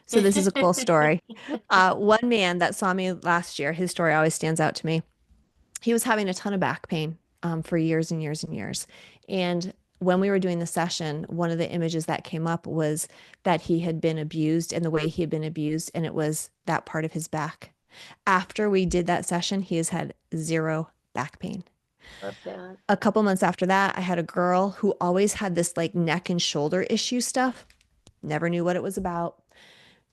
so this is a cool story. One man that saw me last year, his story always stands out to me. He was having a ton of back pain for years and years and years. And when we were doing the session, one of the images that came up was that he had been abused and the way he had been abused, and it was that part of his back. After we did that session, he has had zero back pain. Love that. A couple months after that, I had a girl who always had this like neck and shoulder issue stuff. Never knew what it was about.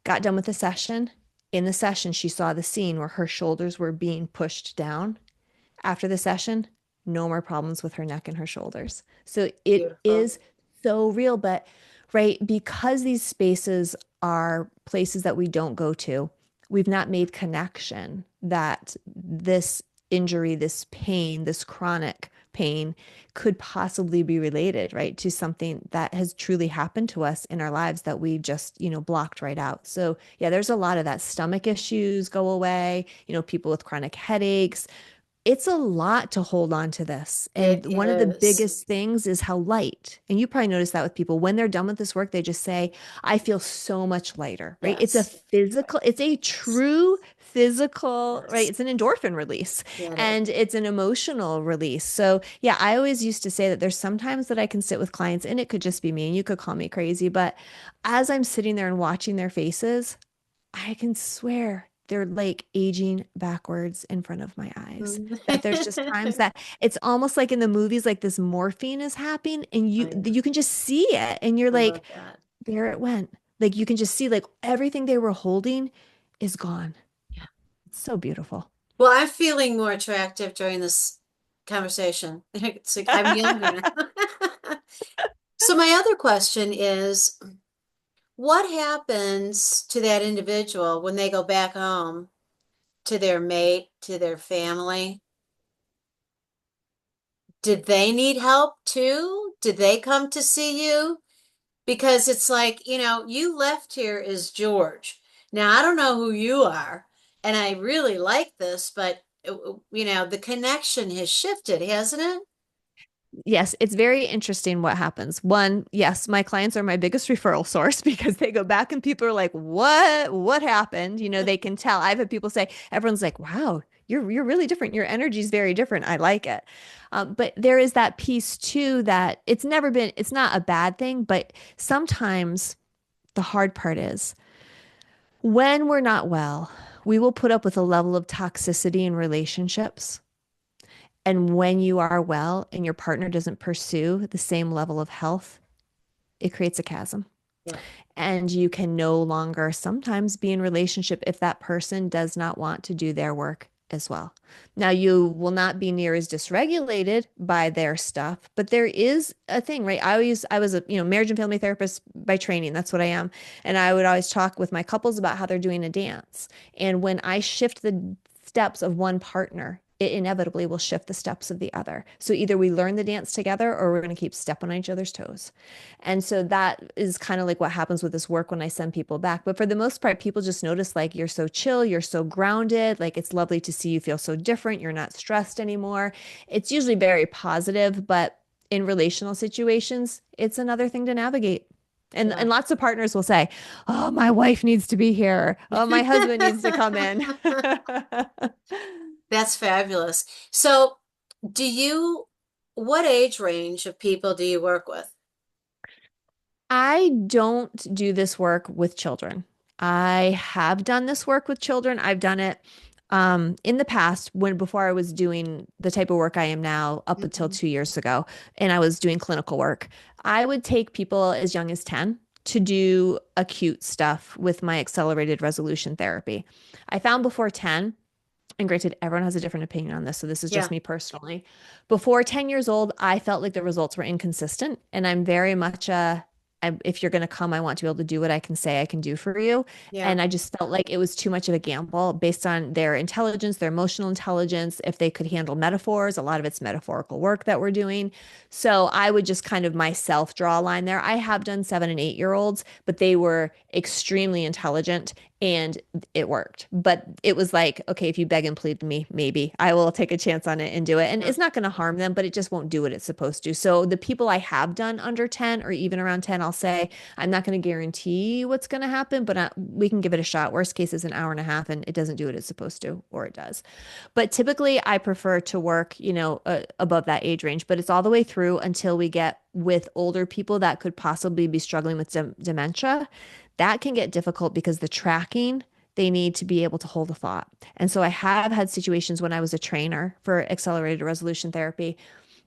Got done with the session. In the session, she saw the scene where her shoulders were being pushed down. After the session, no more problems with her neck and her shoulders. So it Beautiful. is so real. But, right, because these spaces are places that we don't go to, we've not made connection that this injury, this pain, this chronic pain could possibly be related, right, to something that has truly happened to us in our lives that we just, blocked right out. So, yeah, there's a lot of that. Stomach issues go away, people with chronic headaches. It's a lot to hold on to this. It And one of the is. biggest things is how light. And you probably notice that with people when they're done with this work, they just say, I feel so much lighter, right? Yes. It's a true physical, right? Yes. It's an endorphin release Yeah, it and it's an emotional release. So, yeah, I always used to say that there's sometimes that I can sit with clients and it could just be me and you could call me crazy. But as I'm sitting there and watching their faces, I can swear they're like aging backwards in front of my eyes. is. That there's just times that it's almost like in the movies, like this morphine is happening and you I you can just see it and you're I love like, that. there it went. Like you can just see like everything they were holding is gone. Yeah. It's so beautiful. Well, I'm feeling more attractive during this conversation. It's like I'm younger now. So my other question is, what happens to that individual when they go back home to their mate, to their family? Did they need help too? Did they come to see you? Because it's like, you left here as George. Now, I don't know who you are, and I really like this, but the connection has shifted, hasn't it? Yes, it's very interesting what happens. One, yes, my clients are my biggest referral source because they go back and people are like, "What? What happened?" They can tell. I've had people say, everyone's like, "Wow, you're really different. Your energy is very different. I like it." But there is that piece too that it's not a bad thing, but sometimes the hard part is when we're not well, we will put up with a level of toxicity in relationships. And when you are well and your partner doesn't pursue the same level of health, it creates a chasm. Yeah. And you can no longer sometimes be in relationship if that person does not want to do their work as well. Now, you will not be near as dysregulated by their stuff, but there is a thing, right? I was a, marriage and family therapist by training. That's what I am. And I would always talk with my couples about how they're doing a dance. And when I shift the steps of one partner, it inevitably will shift the steps of the other. So either we learn the dance together or we're going to keep stepping on each other's toes. And so that is kind of like what happens with this work when I send people back. But for the most part, people just notice like you're so chill, you're so grounded, like it's lovely to see you feel so different, you're not stressed anymore. It's usually very positive, but in relational situations, it's another thing to navigate. And Yeah. lots of partners will say, "Oh, my wife needs to be here. Oh, my husband needs to come in." That's fabulous. So, do you, what age range of people do you work with? I don't do this work with children. I have done this work with children. I've done it in the past when before I was doing the type of work I am now up until Mhm. 2 years ago, and I was doing clinical work. I would take people as young as 10 to do acute stuff with my accelerated resolution therapy. I found before 10, and granted, everyone has a different opinion on this, so this is just Yeah. me personally. Before 10 years old, I felt like the results were inconsistent, and I'm very much if you're going to come, I want to be able to do what I can say I can do for you. Yeah. And I just felt like it was too much of a gamble based on their intelligence, their emotional intelligence, if they could handle metaphors. A lot of it's metaphorical work that we're doing. So I would just kind of myself draw a line there. I have done 7 and 8 year olds, but they were extremely intelligent and it worked. But it was like, okay, if you beg and plead me, maybe I will take a chance on it and do it. And Yeah. it's not going to harm them, but it just won't do what it's supposed to. So the people I have done under 10 or even around 10, I'll say, I'm not going to guarantee what's going to happen, but we can give it a shot. Worst case is an hour and a half and it doesn't do what it's supposed to, or it does. But typically I prefer to work, above that age range, but it's all the way through until we get with older people that could possibly be struggling with dementia. That can get difficult because the tracking, they need to be able to hold a thought. And so I have had situations when I was a trainer for accelerated resolution therapy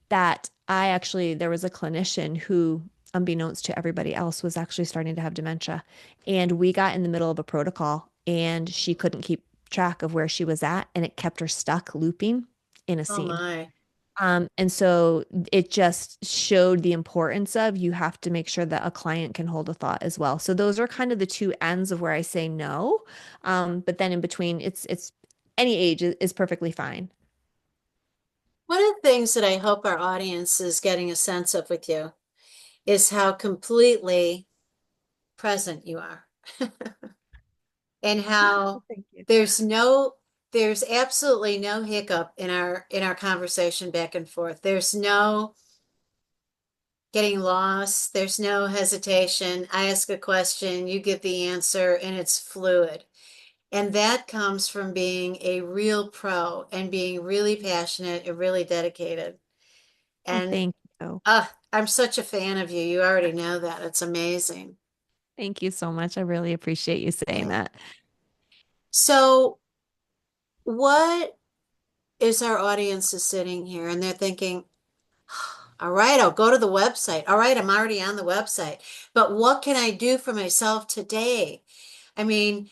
that there was a clinician who, unbeknownst to everybody else, was actually starting to have dementia. And we got in the middle of a protocol and she couldn't keep track of where she was at and it kept her stuck looping in a Oh scene. my. And so it just showed the importance of you have to make sure that a client can hold a thought as well. So those are kind of the two ends of where I say no. But then in between, it's any age is perfectly fine. One of the things that I hope our audience is getting a sense of with you is how completely present you are. And how Thank you. there's no there's absolutely no hiccup in our conversation back and forth. There's no getting lost. There's no hesitation. I ask a question, you get the answer, and it's fluid. And that comes from being a real pro and being really passionate and really dedicated. Well, And thank you. I'm such a fan of you. You already know that. It's amazing. Thank you so much. I really appreciate you saying that. So, what is our audience is sitting here and they're thinking, all right, I'll go to the website. All right, I'm already on the website. But what can I do for myself today? I mean,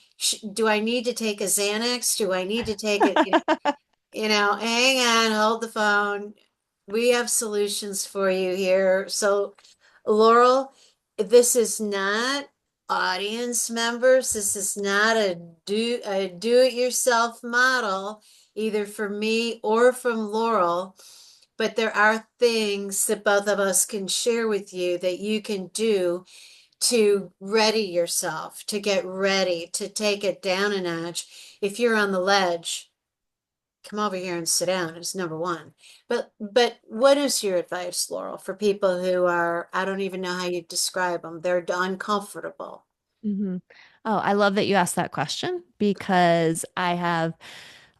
do I need to take a Xanax? Do I need to take it? Hang on, hold the phone. We have solutions for you here. So, Laurel, this is not audience members. This is not a do-it-yourself model, either for me or from Laurel. But there are things that both of us can share with you that you can do to ready yourself, to get ready, to take it down a notch if you're on the ledge come over here and sit down is number one. But what is your advice, Laurel, for people who are, I don't even know how you describe them, they're uncomfortable. Hmm. Oh, I love that you asked that question because I have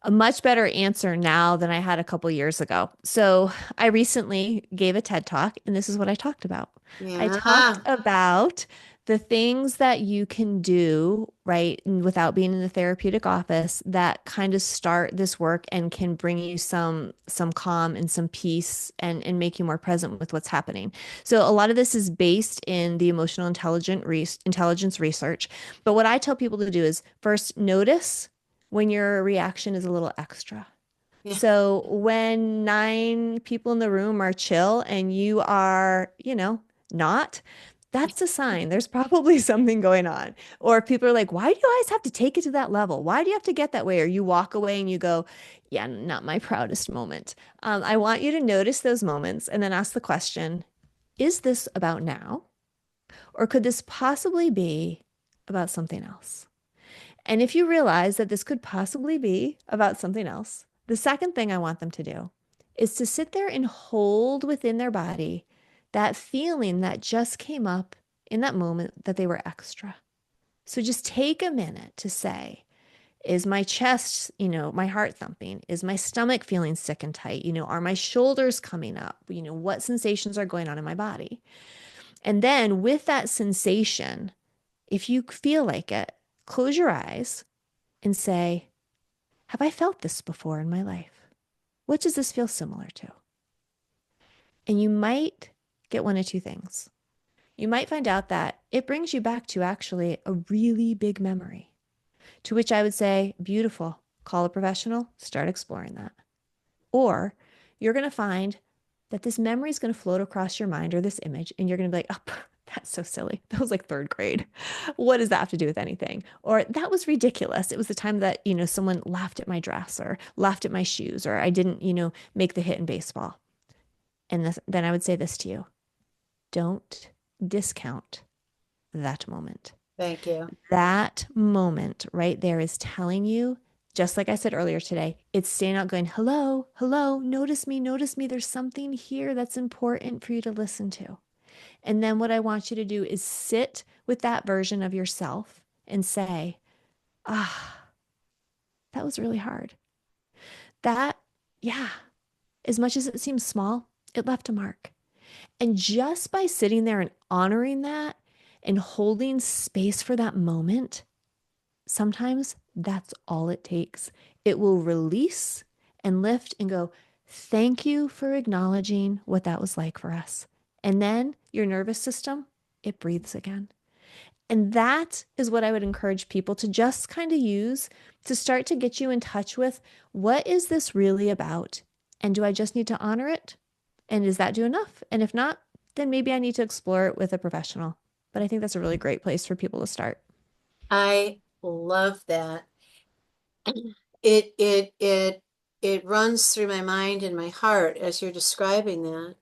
a much better answer now than I had a couple years ago. So I recently gave a TED Talk, and this is what I talked about. I talked Yeah. about the things that you can do, right, without being in the therapeutic office that kind of start this work and can bring you some calm and some peace and make you more present with what's happening. So a lot of this is based in the intelligence research. But what I tell people to do is first notice when your reaction is a little extra. Yeah. So when nine people in the room are chill and you are, not, that's a sign there's probably something going on. Or people are like, why do you guys have to take it to that level? Why do you have to get that way? Or you walk away and you go, yeah, not my proudest moment. I want you to notice those moments and then ask the question, is this about now? Or could this possibly be about something else? And if you realize that this could possibly be about something else, the second thing I want them to do is to sit there and hold within their body that feeling that just came up in that moment that they were extra. So just take a minute to say, is my chest, my heart thumping? Is my stomach feeling sick and tight? Are my shoulders coming up? What sensations are going on in my body? And then with that sensation, if you feel like it, close your eyes and say, have I felt this before in my life? What does this feel similar to? And you might get one of two things. You might find out that it brings you back to actually a really big memory, to which I would say, beautiful, call a professional, start exploring that. Or you're going to find that this memory is going to float across your mind or this image, and you're going to be like, oh, that's so silly. That was like third grade. What does that have to do with anything? Or that was ridiculous. It was the time that, someone laughed at my dress or laughed at my shoes, or I didn't, make the hit in baseball. And then I would say this to you, don't discount that moment. Thank you. That moment right there is telling you, just like I said earlier today, it's staying out going, hello, hello, notice me, notice me. There's something here that's important for you to listen to. And then what I want you to do is sit with that version of yourself and say, ah, that was really hard. That, yeah, as much as it seems small, it left a mark. And just by sitting there and honoring that and holding space for that moment, sometimes that's all it takes. It will release and lift and go, thank you for acknowledging what that was like for us. And then your nervous system, it breathes again. And that is what I would encourage people to just kind of use to start to get you in touch with what is this really about? And do I just need to honor it? And does that do enough? And if not, then maybe I need to explore it with a professional. But I think that's a really great place for people to start. I love that. It it it it runs through my mind and my heart as you're describing that.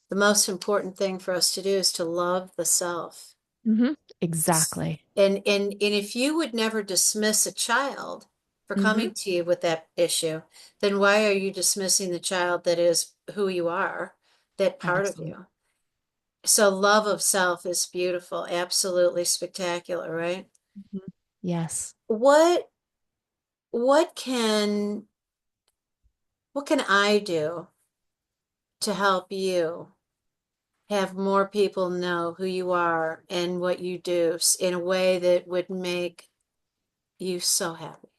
The most important thing for us to do is to love the self. Hmm. Exactly. And if you would never dismiss a child for Hmm. coming to you with that issue, then why are you dismissing the child that is who you are, that part of Absolutely. you? So love of self is beautiful, absolutely spectacular, right? Mhm. Yes. What what can what can I do to help you have more people know who you are and what you do in a way that would make you so happy?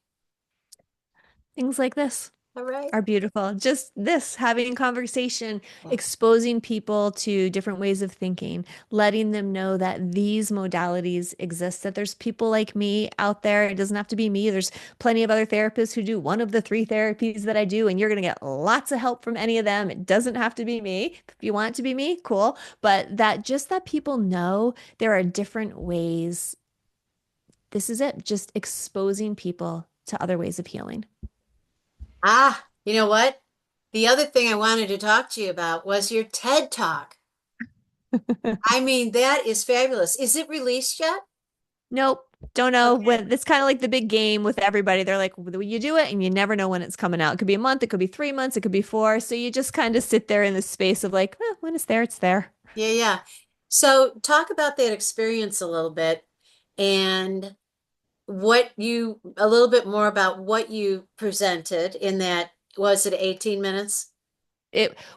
Things like this All right. are beautiful. Just this, having conversation, Yeah. exposing people to different ways of thinking, letting them know that these modalities exist, that there's people like me out there. It doesn't have to be me. There's plenty of other therapists who do one of the three therapies that I do, and you're going to get lots of help from any of them. It doesn't have to be me. If you want it to be me, cool. But that just that people know there are different ways. This is it, just exposing people to other ways of healing. Ah, you know what? The other thing I wanted to talk to you about was your TED Talk. I mean, that is fabulous. Is it released yet? Nope. Don't know Okay. when. It's kind of like the big game with everybody. They're like, "Well, you do it and you never know when it's coming out. It could be a month, it could be 3 months, it could be four. So you just kind of sit there in the space of like, when it's there, it's there. Yeah, yeah. So talk about that experience a little bit and a little bit more about what you presented in that, was it 18 minutes?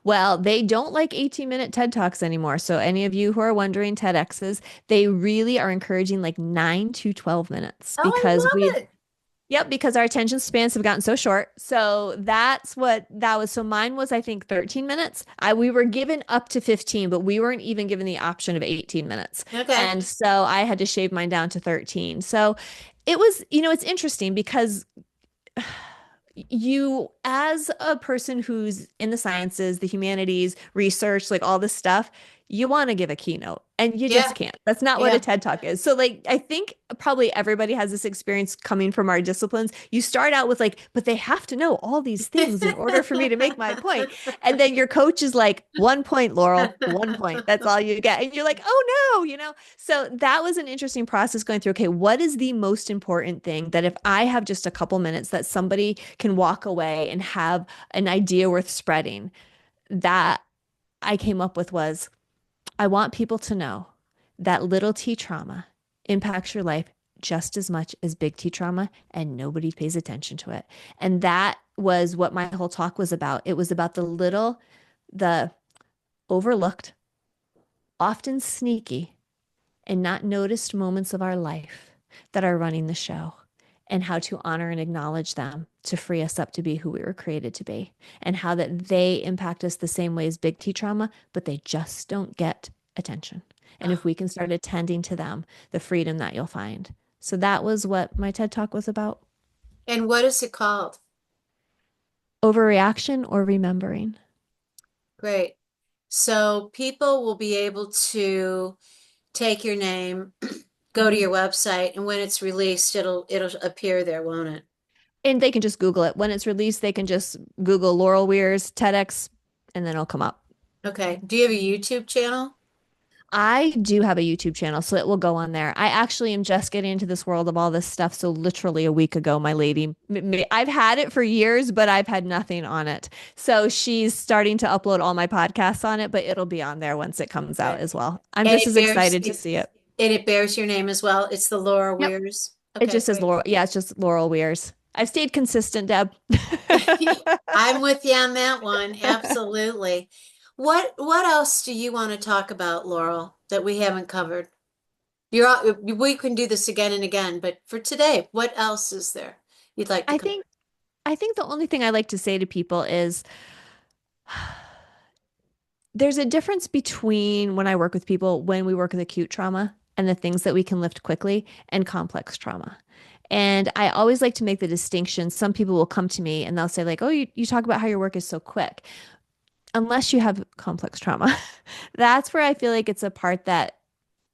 Well, they don't like 18-minute TED Talks anymore. So any of you who are wondering TEDx's, they really are encouraging like 9 to 12 minutes Oh, because I we love it. Yep, because our attention spans have gotten so short. So that's what that was. So mine was, I think, 13 minutes. We were given up to 15, but we weren't even given the option of 18 minutes. Okay. And so I had to shave mine down to 13. So it was, it's interesting because you, as a person who's in the sciences, the humanities, research, like all this stuff, you want to give a keynote and you Yeah, just can't. That's not what a yeah. TED Talk is. So, like, I think probably everybody has this experience coming from our disciplines. You start out with, like, but they have to know all these things in order for me to make my point. And then your coach is like, 1 point, Laurel, 1 point. That's all you get. And you're like, oh no. So that was an interesting process going through. Okay, what is the most important thing that if I have just a couple minutes that somebody can walk away and have an idea worth spreading, that I came up with was I want people to know that little t trauma impacts your life just as much as big T trauma, and nobody pays attention to it. And that was what my whole talk was about. It was about the overlooked, often sneaky, and not noticed moments of our life that are running the show, and how to honor and acknowledge them to free us up to be who we were created to be, and how that they impact us the same way as big T trauma, but they just don't get attention. And if Oh, we can start attending to them, the freedom that you'll find. So that was what my TED Talk was about. and what is it called? Overreaction or remembering. Great. So people will be able to take your name, go to Mhm. your website, and when it's released, it'll appear there, won't it? And they can just Google it. When it's released, they can just Google Laurel Weirs TEDx, and then it'll come up. Okay. Do you have a YouTube channel? I do have a YouTube channel, so it will go on there. I actually am just getting into this world of all this stuff. So literally a week ago, my lady, I've had it for years, but I've had nothing on it. So she's starting to upload all my podcasts on it, but it'll be on there once it comes out Okay. as well. I'm And just it as bears excited to it, see it. and it bears your name as well. It's the Laura Yep. Weirs. It Okay, just says great. Laurel. Yeah, it's just Laurel Weirs. I've stayed consistent, Deb. I'm with you on that one. Absolutely. What else do you want to talk about, Laurel, that we haven't covered? We can do this again and again, but for today, what else is there you'd like to I cover? think I think the only thing I like to say to people is there's a difference between when I work with people when we work with acute trauma and the things that we can lift quickly and complex trauma. And I always like to make the distinction. Some people will come to me and they'll say, like, oh, you talk about how your work is so quick. Unless you have complex trauma. That's where I feel like it's a part that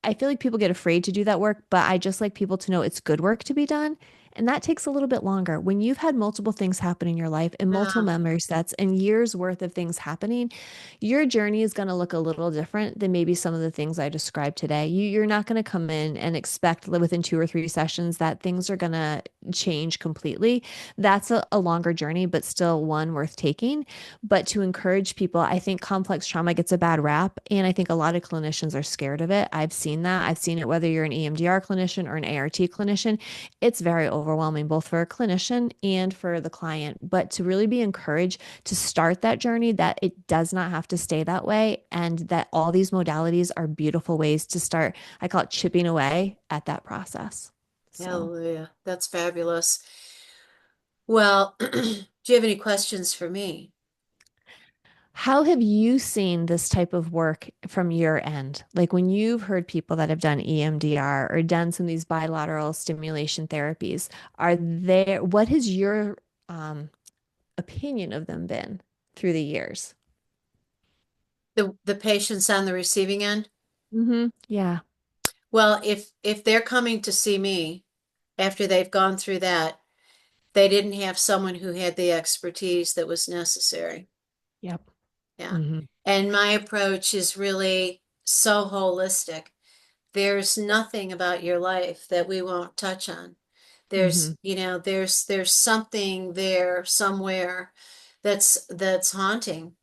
I feel like people get afraid to do that work, but I just like people to know it's good work to be done. And that takes a little bit longer. When you've had multiple things happen in your life and multiple Ah, memory sets and years worth of things happening, your journey is going to look a little different than maybe some of the things I described today. You're not going to come in and expect within 2 or 3 sessions that things are going to change completely. That's a longer journey, but still one worth taking. But to encourage people, I think complex trauma gets a bad rap. And I think a lot of clinicians are scared of it. I've seen that. I've seen it whether you're an EMDR clinician or an ART clinician. It's very overwhelming, both for a clinician and for the client. But to really be encouraged to start that journey, that it does not have to stay that way, and that all these modalities are beautiful ways to start, I call it chipping away at that process. So. hallelujah. That's fabulous. Well, do you have any questions for me? How have you seen this type of work from your end? Like when you've heard people that have done EMDR or done some of these bilateral stimulation therapies, what has your um, opinion of them been through the years? The patients on the receiving end? Yeah. Well, if they're coming to see me after they've gone through that, they didn't have someone who had the expertise that was necessary. Yep. Yeah. Hmm. And my approach is really so holistic there's nothing about your life that we won't touch on. Hmm. There's something there somewhere that's haunting,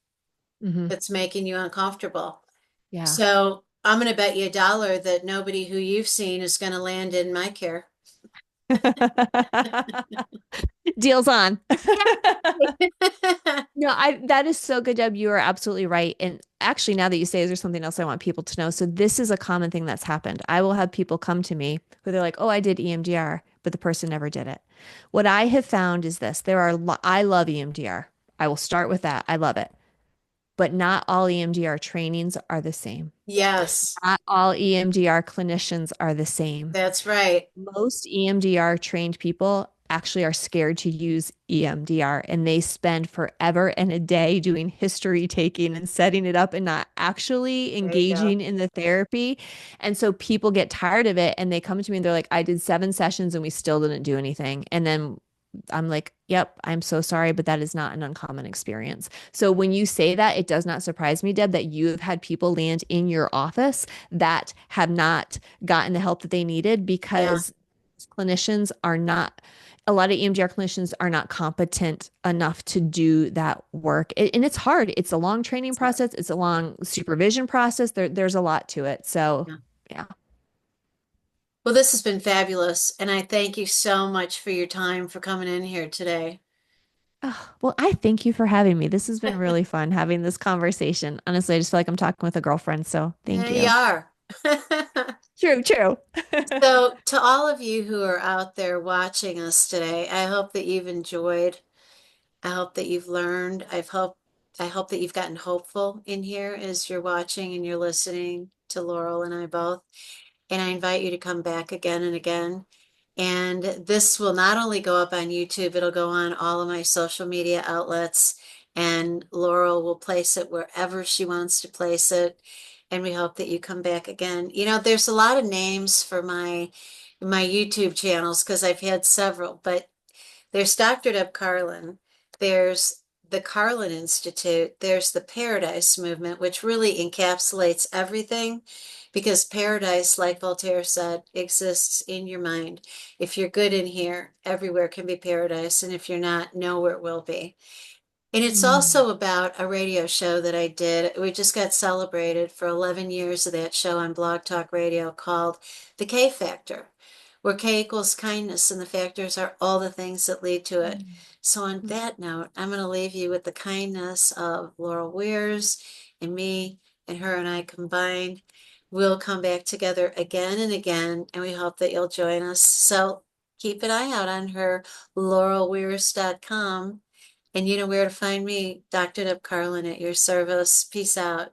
Hmm. that's making you uncomfortable. Yeah. So I'm going to bet you $1 that nobody who you've seen is going to land in my care. Deals on. Yeah. No, I that is so good, Deb. You are absolutely right. And actually, now that you say, there's something else I want people to know. So this is a common thing that's happened. I will have people come to me who they're like, "Oh, I did EMDR," but the person never did it. What I have found is this: I love EMDR. I will start with that. I love it, but not all EMDR trainings are the same. Yes, Not all EMDR clinicians are the same. that's right. Most EMDR trained people actually are scared to use EMDR and they spend forever and a day doing history taking and setting it up and not actually There you go. engaging in the therapy. And so people get tired of it and they come to me and they're like, I did 7 sessions and we still didn't do anything. And then I'm like, yep, I'm so sorry, but that is not an uncommon experience. So when you say that, it does not surprise me, Deb, that you have had people land in your office that have not gotten the help that they needed Yeah. because clinicians are not, a lot of EMDR clinicians are not competent enough to do that work. And it's hard. It's a long training process, it's a long supervision process. There's a lot to it. So, Yeah. yeah. Well, this has been fabulous, and I thank you so much for your time for coming in here today. Oh, well, I thank you for having me. This has been really fun having this conversation. Honestly, I just feel like I'm talking with a girlfriend. So, thank Yeah, you you. are. True, true. So, to all of you who are out there watching us today, I hope that you've enjoyed. I hope that you've learned. I hope that you've gotten hopeful in here as you're watching and you're listening to Laurel and I both. And I invite you to come back again and again. And this will not only go up on YouTube, it'll go on all of my social media outlets. And Laurel will place it wherever she wants to place it. And we hope that you come back again. There's a lot of names for my YouTube channels because I've had several, but there's Dr. Deb Carlin. There's the Carlin Institute. There's the Paradise Movement, which really encapsulates everything because paradise, like Voltaire said, exists in your mind. If you're good in here, everywhere can be paradise. And if you're not, nowhere will be. And it's Mm. also about a radio show that I did. We just got celebrated for 11 years of that show on Blog Talk Radio called The K Factor, where K equals kindness and the factors are all the things that lead to it. So, on that note, I'm going to leave you with the kindness of Laurel Weirs and me and her and I combined. We'll come back together again and again, and we hope that you'll join us. So, keep an eye out on her, laurelweirs.com. And you know where to find me, Dr. Deb Carlin at your service. Peace out.